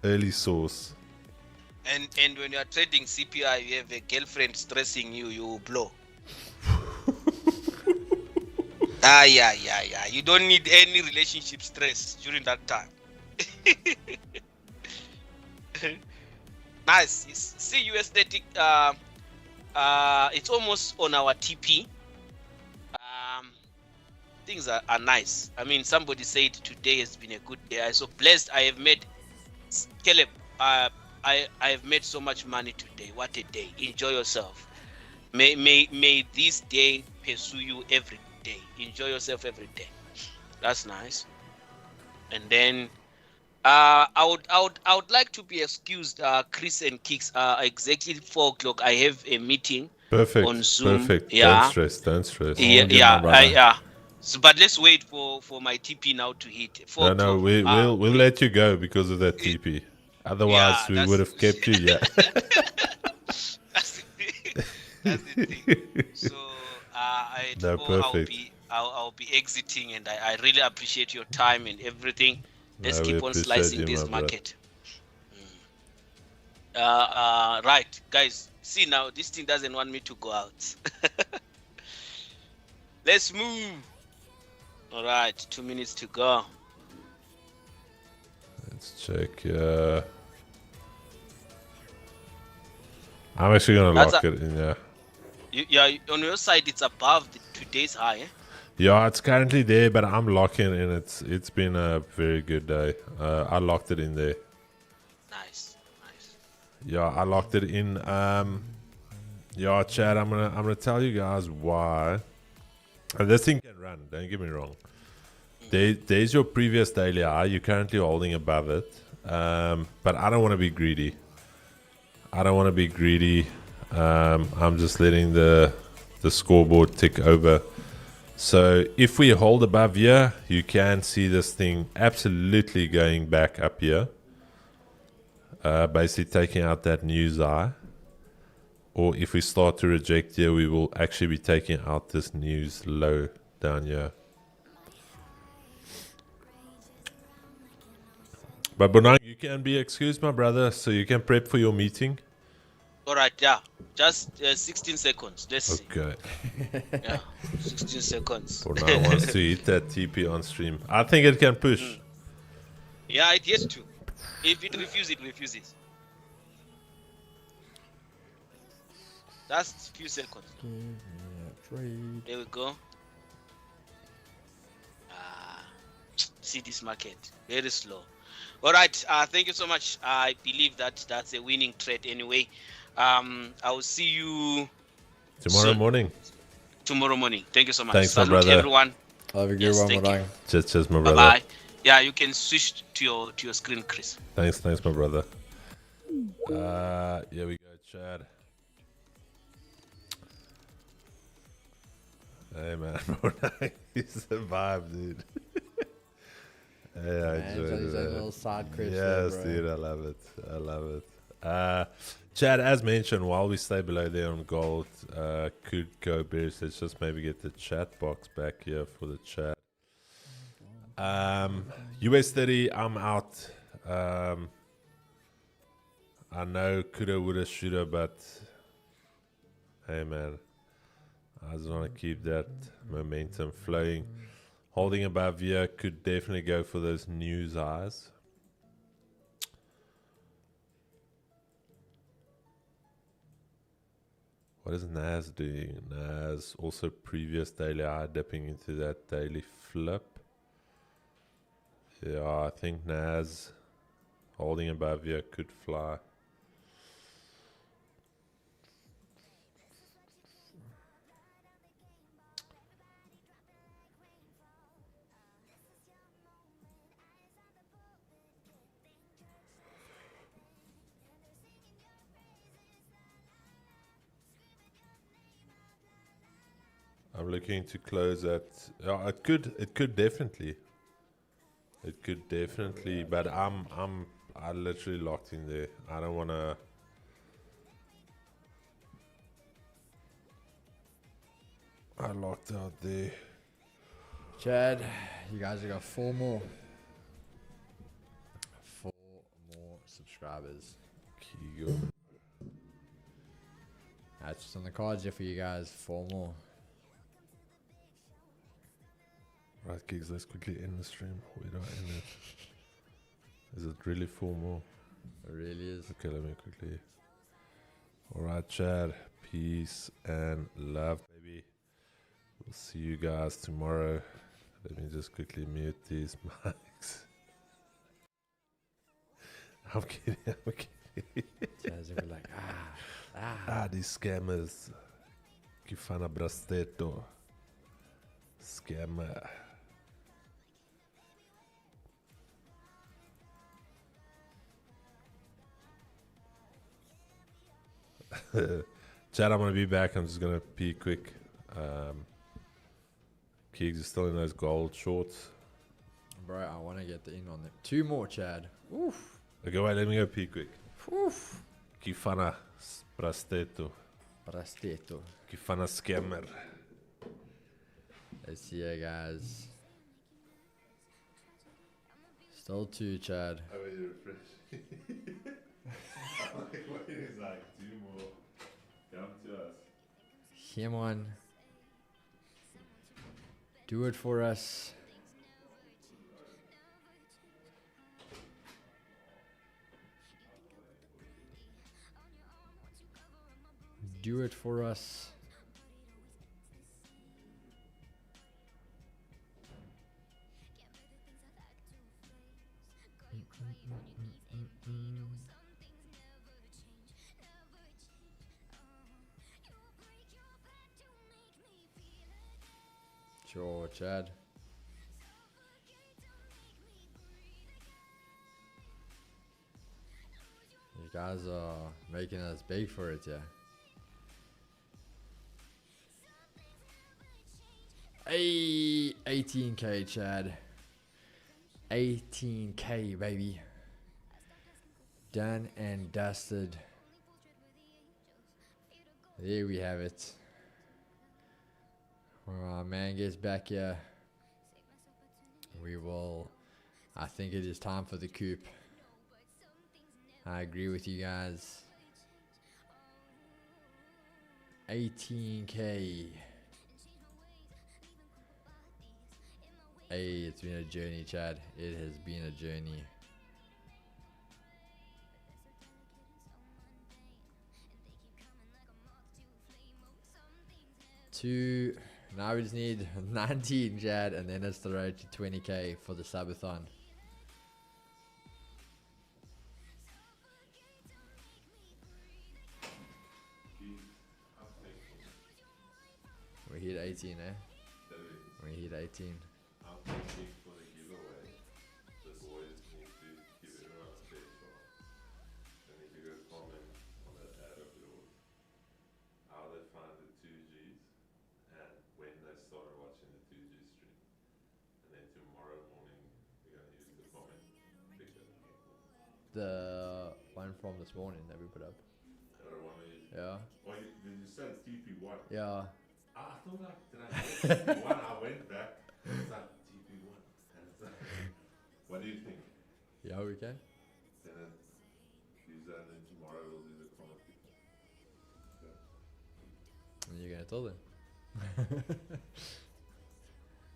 early source. And when you are trading CPI, you have a girlfriend stressing you, you blow. Yeah. You don't need any relationship stress during that time. Nice. You see US static, it's almost on our TP. Things are nice. I mean, somebody said today has been a good day. I'm so blessed. I have made Caleb. I have made so much money today. What a day! Enjoy yourself. May this day pursue you every day. Enjoy yourself every day. That's nice. And then I would like to be excused, Chris and Kicks. Exactly 4 o'clock. I have a meeting. Perfect. On Zoom. Perfect. Yeah. Don't stress. Yeah. So, but let's wait for my TP now to hit. 4 No, o'clock. we'll let you go because of that TP. Otherwise, we would have kept you. Yeah. That's the thing. So I'll be exiting, and I really appreciate your time and everything. Let's keep on slicing this market. Right, guys. See now, this thing doesn't want me to go out. Let's move. All right, 2 minutes to go. Let's check. I'm actually gonna lock it in. Yeah. On your side, it's above today's high. Eh? Yeah, it's currently there, but I'm locking in. It's been a very good day. I locked it in there. Nice. Yeah, I locked it in. Yeah, Chad, I'm gonna tell you guys why. And this thing can run. Don't get me wrong. There's your previous daily high. You're currently holding above it, but I don't want to be greedy. I'm just letting the scoreboard tick over. So if we hold above here, you can see this thing absolutely going back up here. Basically taking out that news high. Or if we start to reject here, we will actually be taking out this news low down here. But Bonang, you can be excused, my brother, so you can prep for your meeting. All right, yeah. Just 16 seconds. Let's see. Okay. Yeah, 16 seconds. Bonang wants to hit that TP on stream. I think it can push. Yeah, it gets to. If it refuses, it refuses. That's a few seconds. There we go. See this market. Very slow. All right. Thank you so much. I believe that's a winning trade anyway. I will see you Tomorrow morning. Tomorrow morning. Thank you so much. Thanks, my Salute brother. everyone. Have a good one, thank Madang. Cheers, my brother. Bye-bye. Yeah, you can switch to your screen, Chris. Thanks, my brother. Here we go, Chad. Hey, man. He's the vibe, dude. Hey, I enjoyed His own it. little side crash Yes, there, bro. dude, I love it. Chad, as mentioned, while we stay below there on gold, could go bearish. Let's just maybe get the chat box back here for the chat. US 30, I'm out. I know coulda, woulda, shoulda, but hey man, I just want to keep that momentum flowing. Holding above here could definitely go for those news highs. What is NAS doing? NAS also previous daily high, dipping into that daily flip. Yeah, I think NAS holding above here could fly. I'm looking to close at. It could definitely. It could definitely, but I literally locked in there. I don't wanna. I locked out there. Chad, you guys have got 4 more. 4 more subscribers. Kigo. That's just on the cards here for you guys. 4 more. Right, gigs. Let's quickly end the stream. We don't end it. Is it really 4 more? It really is. Okay, let me quickly. Alright, Chad. Peace and love, baby. We'll see you guys tomorrow. Let me just quickly mute these mics. I'm kidding, I'm kidding. Chad's gonna be like, These scammers. Kifana Brasteto. Scammer. Chad, I'm gonna be back. I'm just gonna pee quick. Keegs is still in those gold shorts. bro, I want to get the in on them. 2 more, Chad. Oof. Okay, wait, let me go pee quick. Oof. Kifana Brasteto. Brasteto. Kifana Scammer. Let's see ya, guys. Still 2, Chad. I made you refresh. Wait, it's like 2 more. Come to us. Come on. Do it for us. Do it for us. Sure, Chad. You guys are making us beg for it, yeah. Hey, 18k, Chad. 18k, baby. Done and dusted. There we have it. When our man gets back here, we will. I think it is time for the coup. I agree with you guys. 18k. Hey, it's been a journey, Chad. It has been a journey. Now we just need 19, Chad, and then it's the road to 20k for the subathon. We hit 18, eh? We hit 18. I'm thinking for the giveaway, the boys need to give everyone a special. They need to go comment on that ad of yours, how they find the 2Gs, and when they started watching the 2G stream. And then tomorrow morning, we're going to use the comment picture. The one from this morning that we put up. Yeah. Oh, did you say TP1? Yeah. I thought like, did I say TP1? I went back. It's like TP1. And it's like, what do you think? Yeah, we can. Then you that, and then tomorrow we'll do the comment. And you're gonna tell them.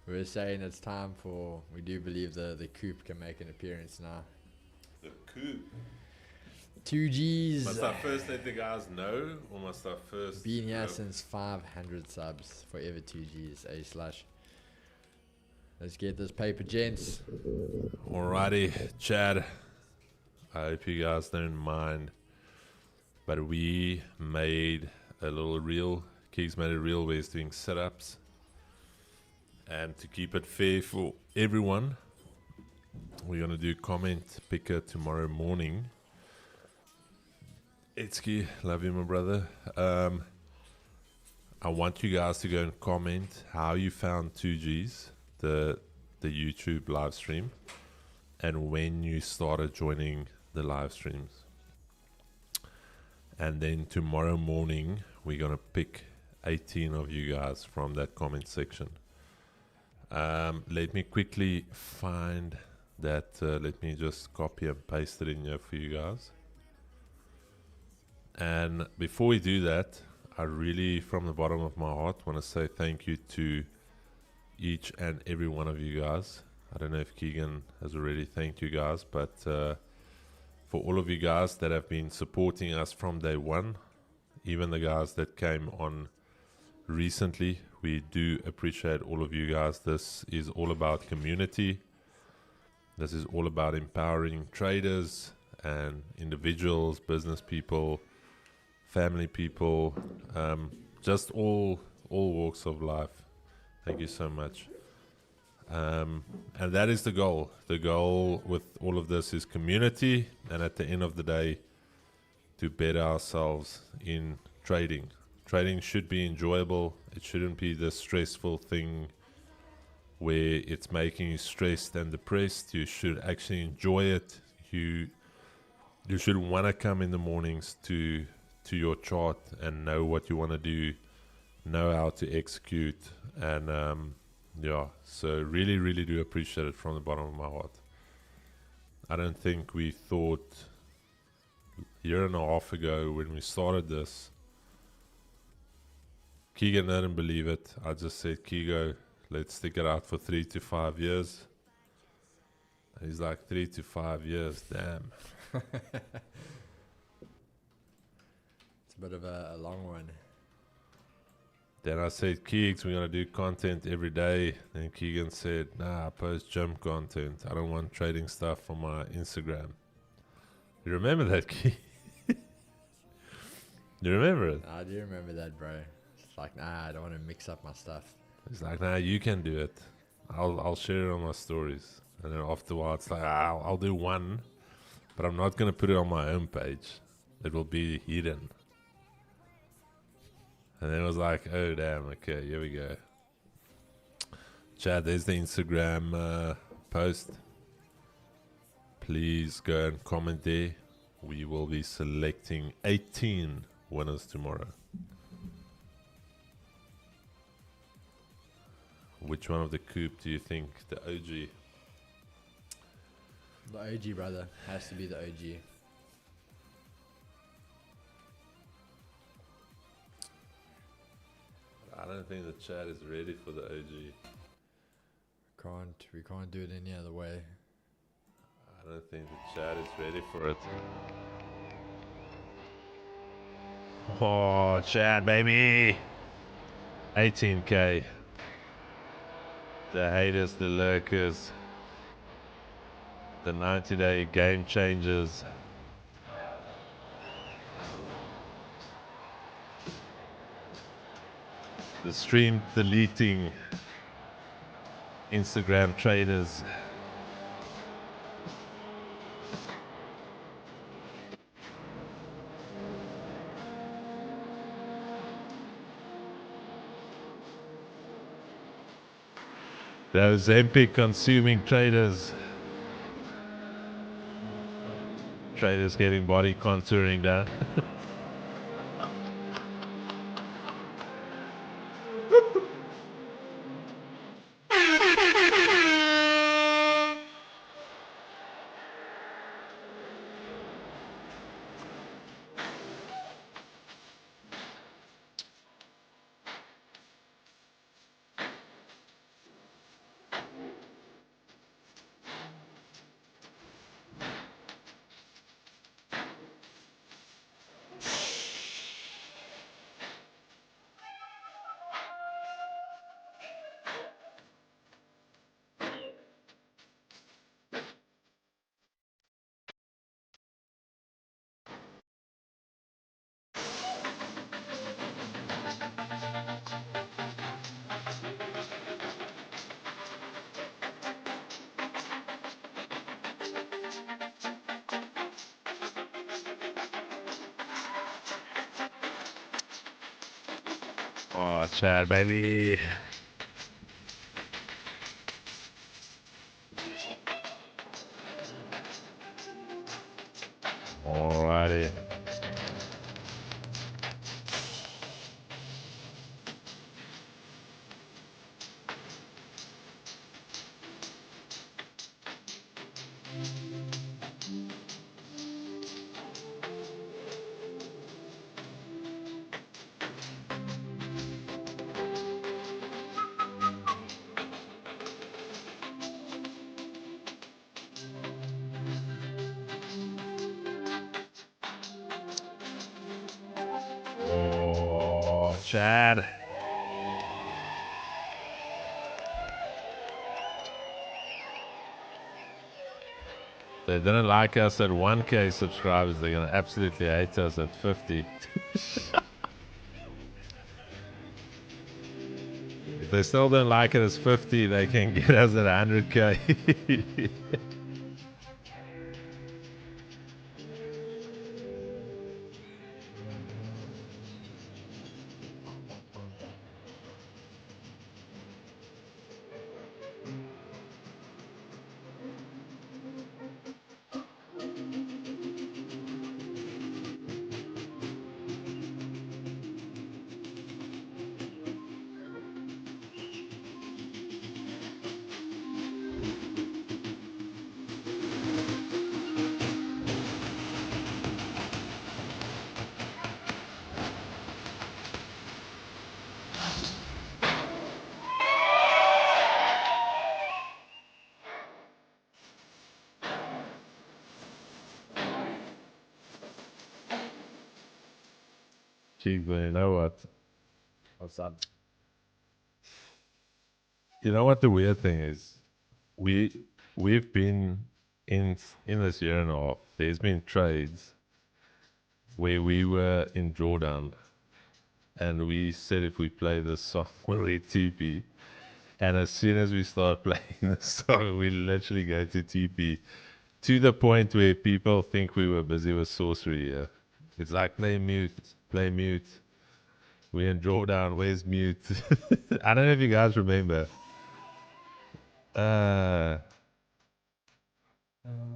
We're saying it's time for. We do believe the coop can make an appearance now. The coup. 2Gs. Must I first let the guys know, or must I first? Been here since 500 subs. Forever 2Gs. A/. Let's get this paper, gents. Alrighty, Chad. I hope you guys don't mind, but we made a little reel. Keeks made a reel where he's doing sit-ups, and to keep it fair for everyone, we're gonna do comment picker tomorrow morning. Etzki, love you, my brother. I want you guys to go and comment how you found 2Gs, the YouTube live stream, and when you started joining the live streams. And then tomorrow morning, we're going to pick 18 of you guys from that comment section. Let me quickly find that. Let me just copy and paste it in here for you guys. And before we do that, I really, from the bottom of my heart, want to say thank you to each and every one of you guys. I don't know if Keegan has already thanked you guys, but for all of you guys that have been supporting us from day one, even the guys that came on recently, we do appreciate all of you guys. This is all about community. This is all about empowering traders and individuals, business people, family people, just all walks of life. Thank you so much. And that is the goal. The goal with all of this is community, and at the end of the day, to better ourselves in trading. Trading should be enjoyable. It shouldn't be this stressful thing where it's making you stressed and depressed. You should actually enjoy it. You should want to come in the mornings to your chart and know what you want to do, know how to execute, and so really do appreciate it from the bottom of my heart. I don't think we thought a year and a half ago when we started this, Keegan didn't believe it. I just said, Keego, let's stick it out for 3 to 5 years. And he's like, 3 to 5 years, damn. It's a bit of a long one. Then I said, Keegs, we're going to do content every day. And Keegan said, nah, I post gym content. I don't want trading stuff on my Instagram. You remember that, Keeg? You remember it? I do remember that, bro. It's like, nah, I don't want to mix up my stuff. He's like, nah, you can do it. I'll share it on my stories. And then afterwards, like, I'll do one, but I'm not going to put it on my own page. It will be hidden. And then it was like, oh, damn, okay, here we go. Chad, there's the Instagram post. Please go and comment there. We will be selecting 18 winners tomorrow. Which one of the coop do you think? The OG? The OG, brother. Has to be the OG. I don't think the chat is ready for the OG. We can't do it any other way. I don't think the chat is ready for it. Oh, chat, baby. 18K. The haters, the lurkers. The 90-day game changers. The stream deleting Instagram traders. Those epic consuming traders. Traders getting body contouring done. Oh, Chad, baby. Alrighty. Oh, Chad. They didn't like us at 1K subscribers. They're going to absolutely hate us at 50. If they still don't like it as 50, they can get us at 100K. Jeez, man, you know what? What's up? You know what the weird thing is? We've been in this year and a half. There's been trades where we were in drawdown, and we said if we play this song, we'll hit TP. And as soon as we start playing the song, we literally go to TP to the point where people think we were busy with sorcery. Yeah. It's like play mute, play mute. We're in drawdown. Where's mute? I don't know if you guys remember.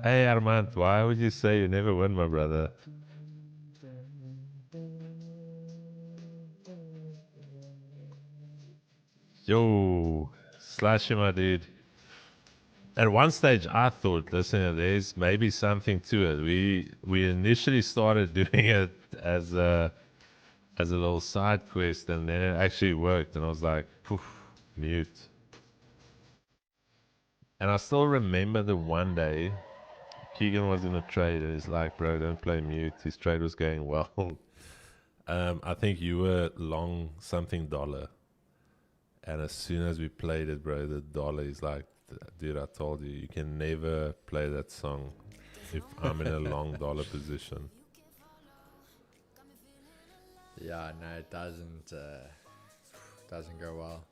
Hey Armand, why would you say you never win, my brother? Yo, slash him, my dude. At one stage, I thought, listen, there's maybe something to it. We initially started doing it as a little side quest, and then it actually worked, and I was like, poof, mute. And I still remember the one day Keegan was in a trade, and he's like, bro, don't play mute. His trade was going well. I think you were long something dollar. And as soon as we played it, bro, the dollar is like, dude, I told you, you can never play that song if I'm in a long dollar position. Yeah, no, it doesn't go well.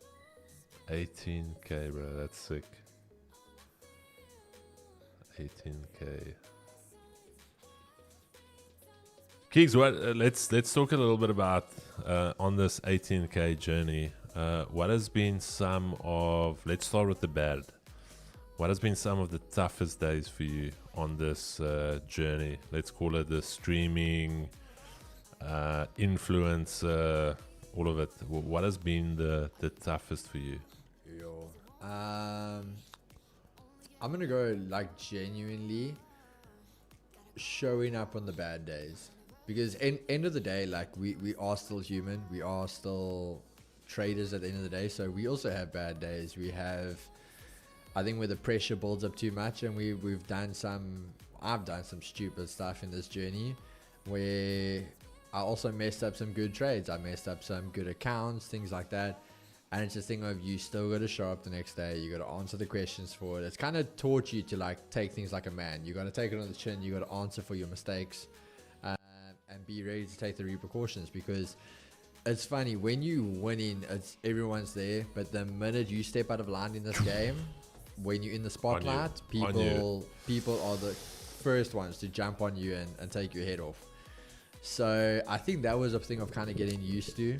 18K, bro, that's sick. 18K. Keeks, what? Let's talk a little bit about on this 18K journey. What has been some of? Let's start with the bad. What has been some of the toughest days for you on this journey? Let's call it the streaming, influencer, all of it. What has been the toughest for you? Yo, I'm gonna go like genuinely showing up on the bad days, because end of the day, like we are still human. We are still traders at the end of the day, so we also have bad days. We have, I think, where the pressure builds up too much, and I've done some stupid stuff in this journey where I also messed up some good trades. I messed up some good accounts, things like that. And it's a thing of, you still got to show up the next day. You got to answer the questions for it. It's kind of taught you to like take things like a man. You got to take it on the chin. You got to answer for your mistakes, and be ready to take the repercussions. Because it's funny, when you winning, everyone's there. But the minute you step out of line in this game, when you're in the spotlight, people are the first ones to jump on you and take your head off. So I think that was a thing of kind of getting used to.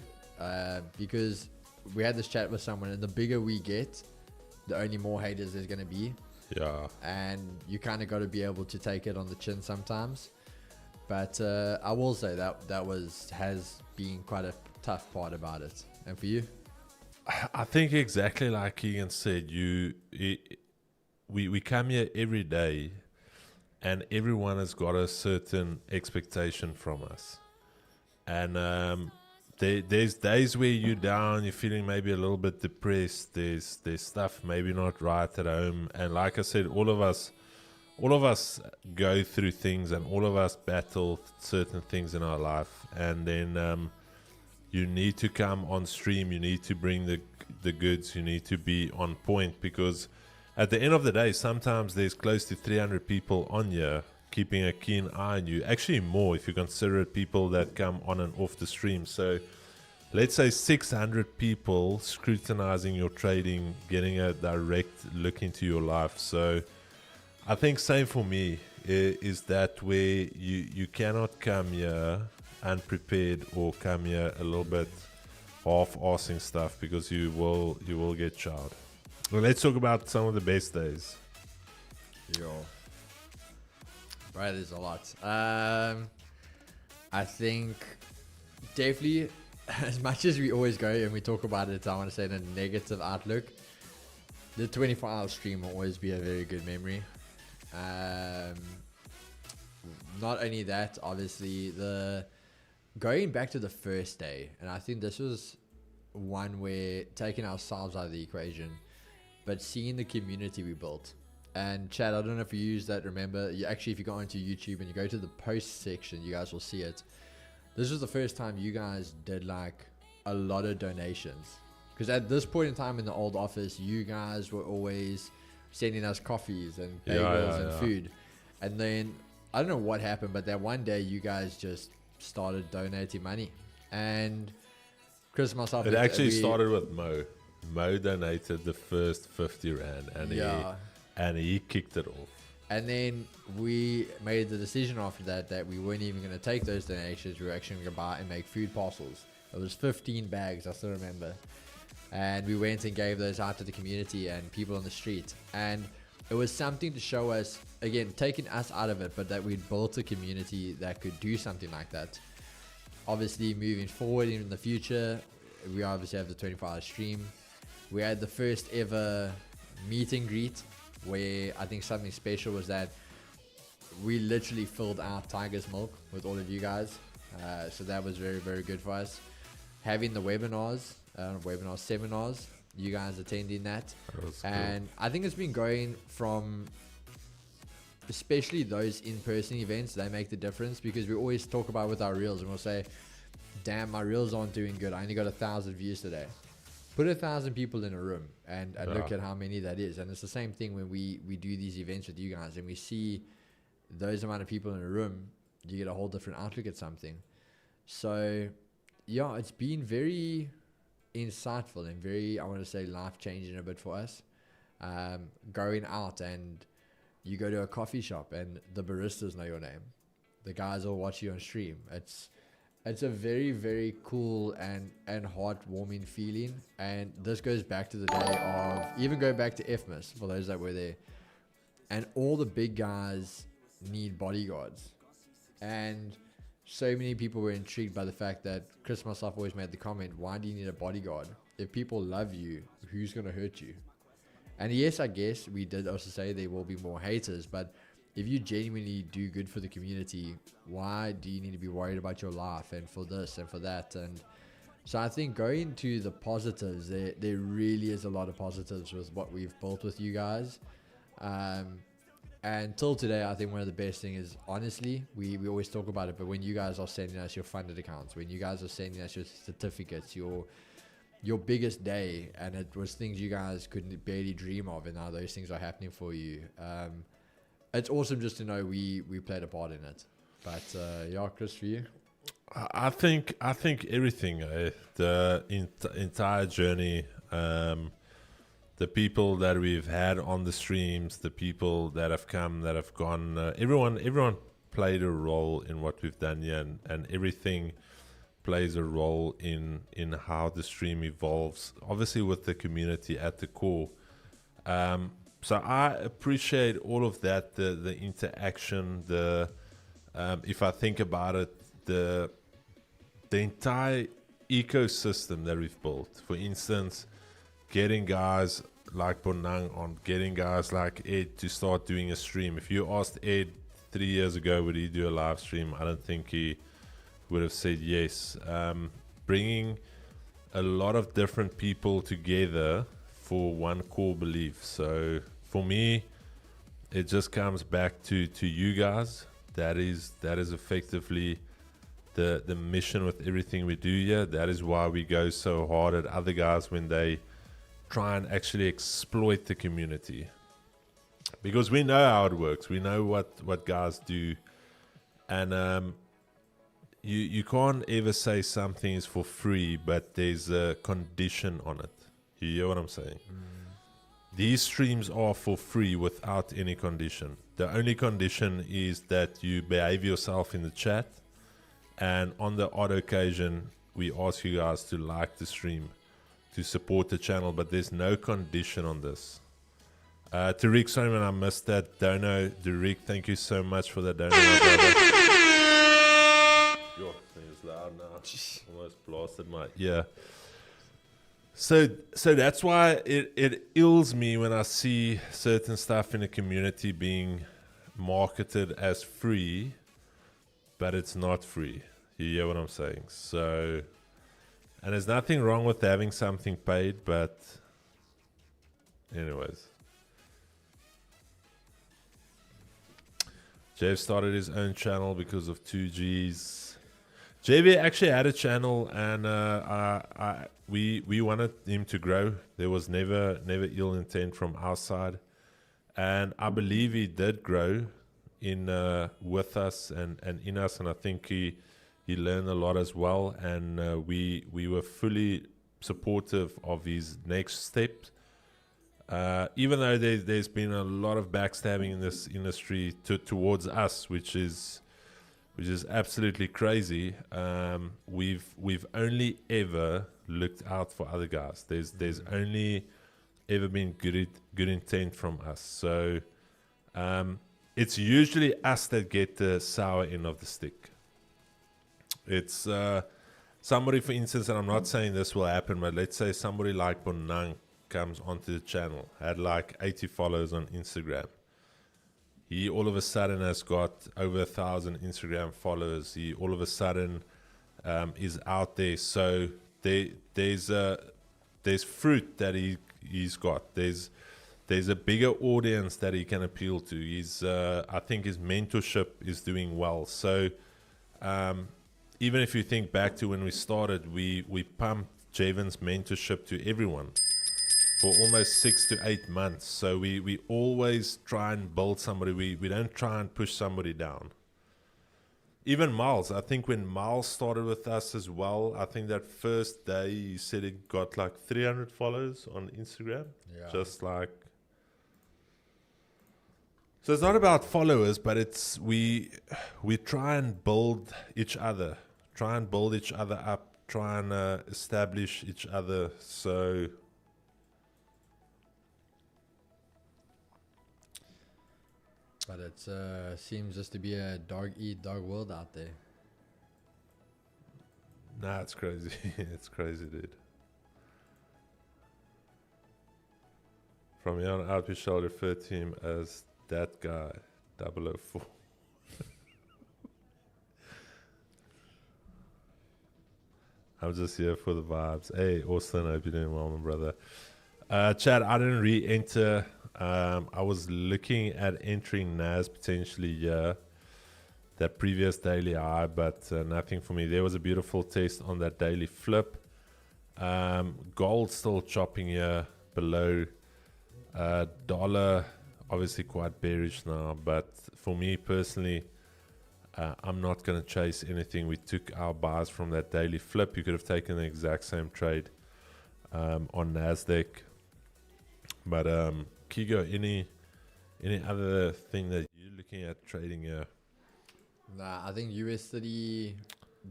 because we had this chat with someone, and the bigger we get, the only more haters there's going to be. Yeah. And you kind of got to be able to take it on the chin sometimes. But I will say that has been quite a tough part about it. And for you? I think exactly like Keegan said, we come here every day, and everyone has got a certain expectation from us. And there's days where you're down, you're feeling maybe a little bit depressed. There's stuff maybe not right at home, and like I said, all of us go through things, and all of us battle certain things in our life. And then you need to come on stream, you need to bring the goods, you need to be on point, because at the end of the day, sometimes there's close to 300 people on here keeping a keen eye on you. Actually more if you consider it, people that come on and off the stream. So let's say 600 people scrutinizing your trading, getting a direct look into your life. So I think same for me is that where you cannot come here unprepared, or come here a little bit half-assing stuff, because you will get chowed. Well, let's talk about some of the best days. Yo. Right, there's a lot. I think definitely, as much as we always go and we talk about it, I want to say in a negative outlook, the 24-hour stream will always be a very good memory. Not only that, obviously, going back to the first day, and I think this was one where taking ourselves out of the equation, but seeing the community we built. And Chad, I don't know if you use that, remember, if you go onto YouTube and you go to the post section, you guys will see it. This was the first time you guys did like a lot of donations, because at this point in time in the old office, you guys were always sending us coffees and bagels and food. And then I don't know what happened, but that one day you guys just started donating money. And Chris and myself, it actually started with Mo. Mo donated the first 50 rand, and he kicked it off. And then we made the decision after that we weren't even going to take those donations. We were actually going to buy and make food parcels. It was 15 bags, I still remember. And we went and gave those out to the community and people on the street. And it was something to show us, again, taking us out of it, but that we'd built a community that could do something like that. Obviously, moving forward in the future, we obviously have the 24-hour stream. We had the first ever meet and greet, where I think something special was that we literally filled out Tiger's Milk with all of you guys. So that was very, very good for us. Having the seminars, you guys attending that. And cool. I think it's been going from, especially those in-person events, they make the difference, because we always talk about with our reels and we'll say, damn, my reels aren't doing good. I only got 1,000 views today. Put 1,000 people in a room and look at how many that is. And it's the same thing when we do these events with you guys and we see those amount of people in a room, you get a whole different outlook at something. So yeah, it's been very insightful and very, I want to say, life-changing a bit for us. Going out and you go to a coffee shop and the baristas know your name. The guys will watch you on stream. It's a very, very cool and heartwarming feeling. And this goes back to the day of, even go back to FMIS, for those that were there. And all the big guys need bodyguards. And so many people were intrigued by the fact that Chris and myself always made the comment, why do you need a bodyguard? If people love you, who's going to hurt you? And yes, I guess we did also say there will be more haters, but if you genuinely do good for the community, why do you need to be worried about your life and for this and for that? And so I think going to the positives, there really is a lot of positives with what we've built with you guys. And till today, I think one of the best things is, honestly, we always talk about it, but when you guys are sending us your funded accounts, when you guys are sending us your certificates, your biggest day, and it was things you guys couldn't barely dream of, and now those things are happening for you. It's awesome just to know we played a part in it. But yeah, Chris, for you? I think everything, the entire journey, the people that we've had on the streams, the people that have come, that have gone, everyone played a role in what we've done here, and everything plays a role in how the stream evolves, obviously with the community at the core. So I appreciate all of that, the interaction, if I think about it, the entire ecosystem that we've built. For instance, getting guys like Bonang on, getting guys like Ed to start doing a stream. If you asked Ed 3 years ago, would he do a live stream? I don't think he would have said yes. Bringing a lot of different people together for one core belief. So for me, it just comes back to you guys. That is effectively the mission with everything we do here. That is why we go so hard at other guys when they try and actually exploit the community, because we know how it works. We know what guys do, and you can't ever say something is for free, but there's a condition on it. You hear what I'm saying? These streams are for free without any condition. The only condition is that you behave yourself in the chat, and on the odd occasion we ask you guys to like the stream, to support the channel, but there's no condition on this. Tariq, sorry man, I missed that dono. Tariq, thank you so much for that dono, my brother. Yo, it's loud now. Almost blasted my ear. So that's why it ills me when I see certain stuff in the community being marketed as free, but it's not free. You hear what I'm saying? So, and there's nothing wrong with having something paid, but anyways. Jeff started his own channel because of 2Gs. JV actually had a channel, and we wanted him to grow. There was never ill intent from our side, and I believe he did grow in with us and in us, and I think he learned a lot as well, and we were fully supportive of his next steps. Even though there's been a lot of backstabbing in this industry towards us, which is absolutely crazy. We've only ever looked out for other guys. There's only ever been good intent from us. So it's usually us that get the sour end of the stick. It's somebody, for instance, and I'm not saying this will happen, but let's say somebody like Bonang comes onto the channel, had like 80 followers on Instagram. He all of a sudden has got over 1,000 Instagram followers. He all of a sudden is out there. So there's fruit that he's got. There's a bigger audience that he can appeal to. I think his mentorship is doing well. So even if you think back to when we started, we pumped Javen's mentorship to everyone for almost 6 to 8 months. So we always try and build somebody. We don't try and push somebody down. Even Miles, I think when Miles started with us as well, I think that first day he said he got like 300 followers on Instagram. Yeah. Just like, so it's not about followers, but it's we try and build each other, up, try and establish each other. So but it seems just to be a dog world out there. Nah, it's crazy. It's crazy, dude. From here on out, we shall refer to him as that guy, 004. I'm just here for the vibes. Hey, Austin, I hope you're doing well, my brother. Chad, I didn't re-enter. I was looking at entering NAS potentially here, that previous daily high, but nothing for me. There was a beautiful test on that daily flip. Gold still chopping here below. Dollar obviously quite bearish now, but for me personally, I'm not going to chase anything. We took our buys from that daily flip. You could have taken the exact same trade on NASDAQ. But Kigo, any other thing that you're looking at trading here? Nah, I think US 30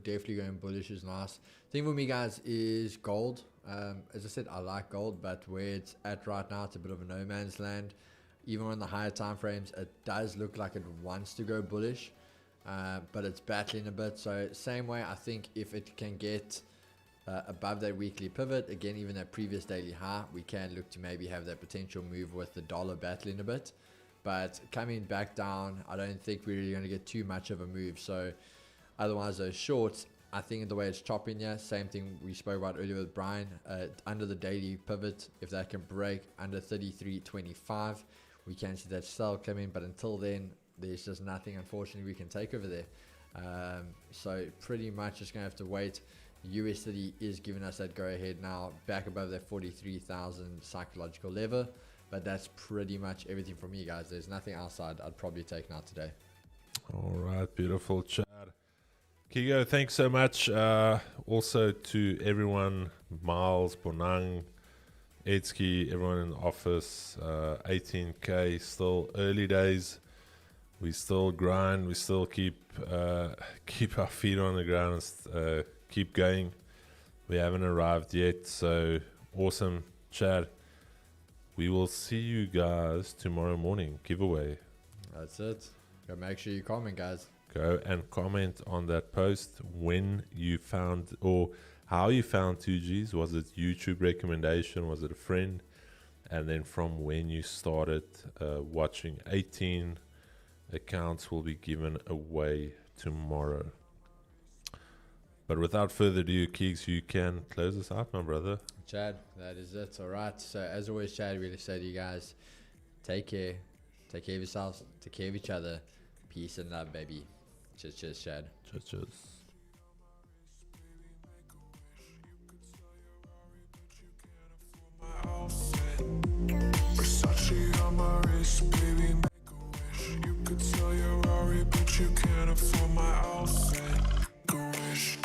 definitely going bullish is nice. Thing for me, guys, is gold. As I said, I like gold, but where it's at right now, it's a bit of a no man's land. Even on the higher time frames, it does look like it wants to go bullish, but it's battling a bit. So same way, I think if it can get above that weekly pivot, again, even that previous daily high, we can look to maybe have that potential move with the dollar battling a bit. But coming back down, I don't think we're really going to get too much of a move. So otherwise, those shorts, I think the way it's chopping here, same thing we spoke about earlier with Brian, under the daily pivot, if that can break under 33.25, we can see that sell coming. But until then, there's just nothing, unfortunately, we can take over there. So pretty much just going to have to wait. USD is giving us that go ahead now, back above that 43,000 psychological level. But that's pretty much everything from me, guys. There's nothing outside I'd probably take now today. All right, beautiful, Chad. Kigo, thanks so much. Also to everyone, Miles, Bonang, Edski, everyone in the office, 18K, still early days. We still grind. We still keep our feet on the ground and keep going. We haven't arrived yet, so awesome, Chad. We will see you guys tomorrow morning. Giveaway. That's it. Go make sure you comment, guys. Go and comment on that post when you found or how you found 2Gs. Was it YouTube recommendation? Was it a friend? And then from when you started watching. 18 accounts will be given away tomorrow. But without further ado, Keeks, you can close us out, my brother. Chad, that is it. All right. So as always, Chad, really say to you guys, take care. Take care of yourselves. Take care of each other. Peace and love, baby. Cheers, cheers, Chad. Cheers, cheers. Versace on my wrist, baby, make a wish. You could sell your Rari, but you can't afford my outfit. Make a wish.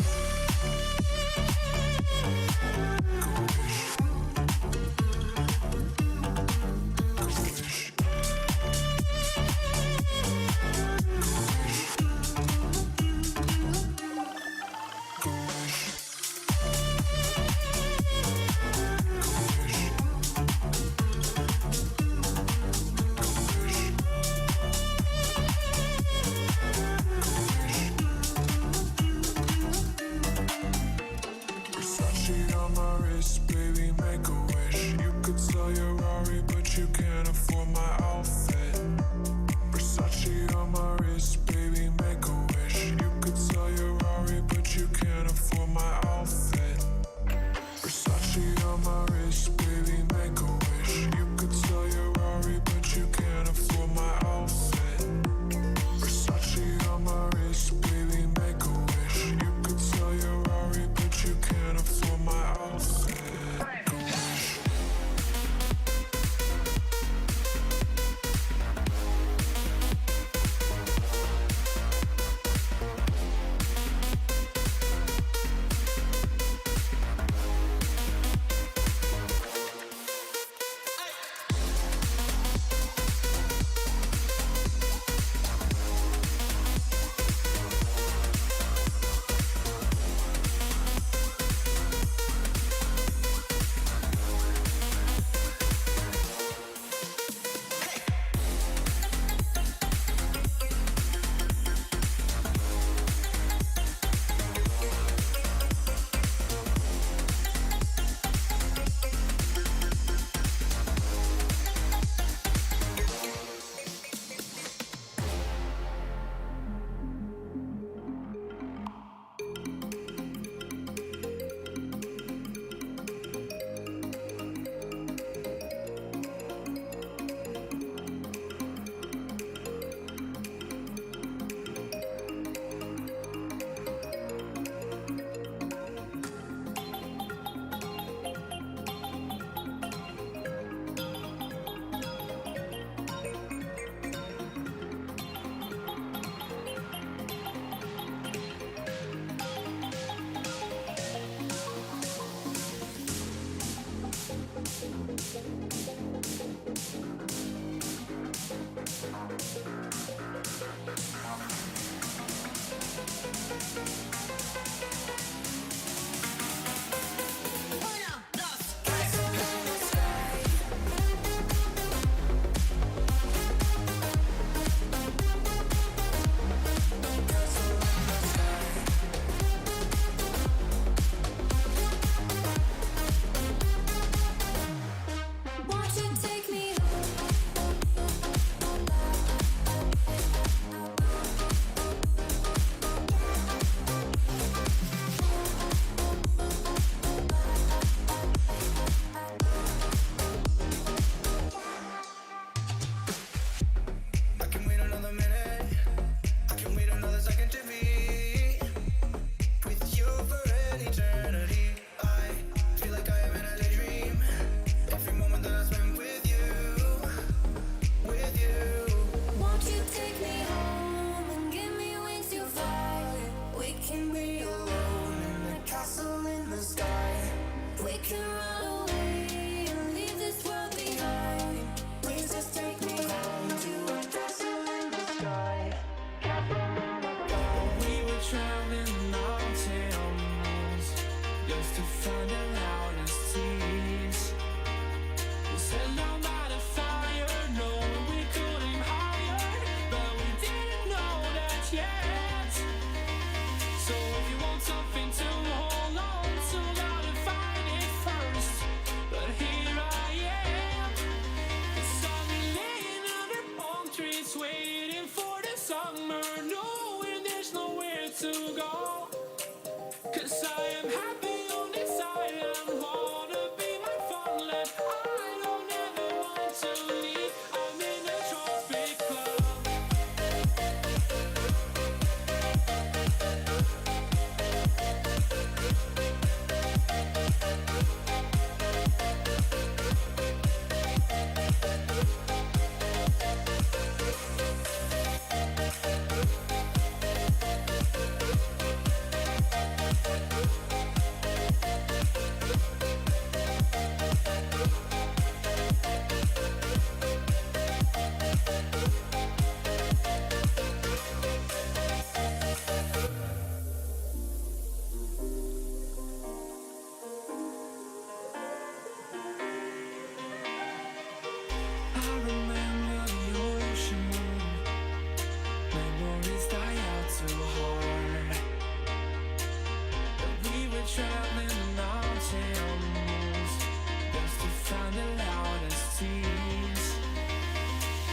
summer, knowing there's nowhere to go. 'Cause I am happy on this island, wanna be my farmland. I don't ever want to leave, I'm in a tropic club. I remember the ocean, memories die out too hard. But we were traveling the mountains just to find the loudest tears.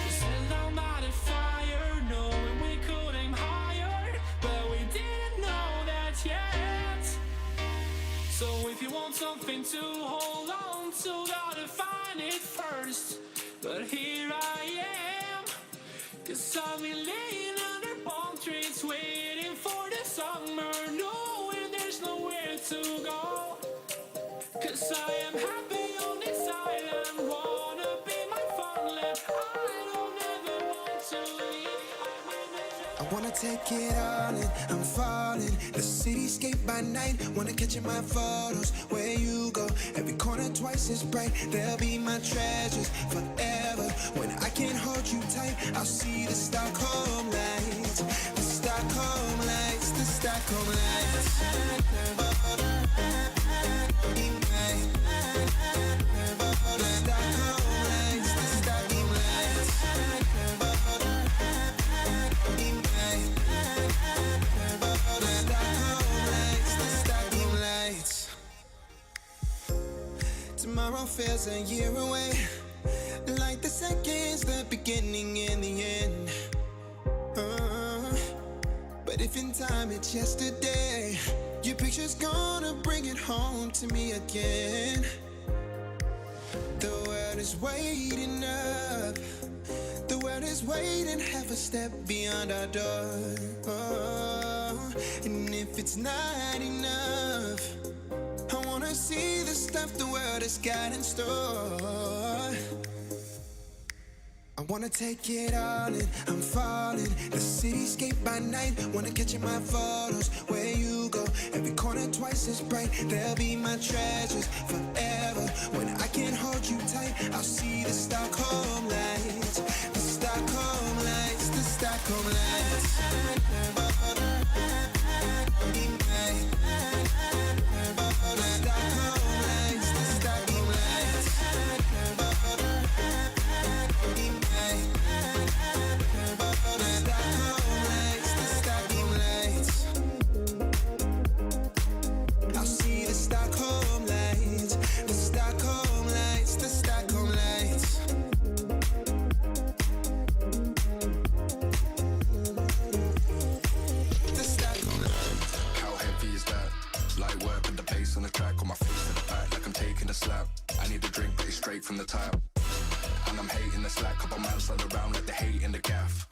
We set down by the fire, knowing we could aim higher, but we didn't know that yet. So if you want something to hold on to, gotta find it first. But here I am, 'cause I've been laying under palm trees, waiting for the summer, knowing there's nowhere to go. 'Cause I am happy on this island, wanna be my farmland. I don't ever want to leave, I wanna take it all in, I'm falling. The cityscape by night, wanna catch in my photos. Where you go, every corner twice as bright. They'll be my treasures forever. When I can't hold you tight, I'll see the Stockholm lights. The Stockholm lights, the Stockholm lights. Tomorrow feels a year away, like the seconds, the beginning and the end. But if in time it's yesterday, your picture's gonna bring it home to me again. The world is waiting up, the world is waiting, half a step beyond our door. And if it's not enough, I wanna see the stuff the world has got in store. I wanna take it all in, I'm falling. The cityscape by night, wanna catch in my photos. Where you go, every corner twice as bright. They'll be my treasures forever. When I can't hold you tight, I'll see the Stockholm lights. The Stockholm lights, the Stockholm lights. From the top, and I'm hating the slack, couple miles further around, let the hate in the gaff.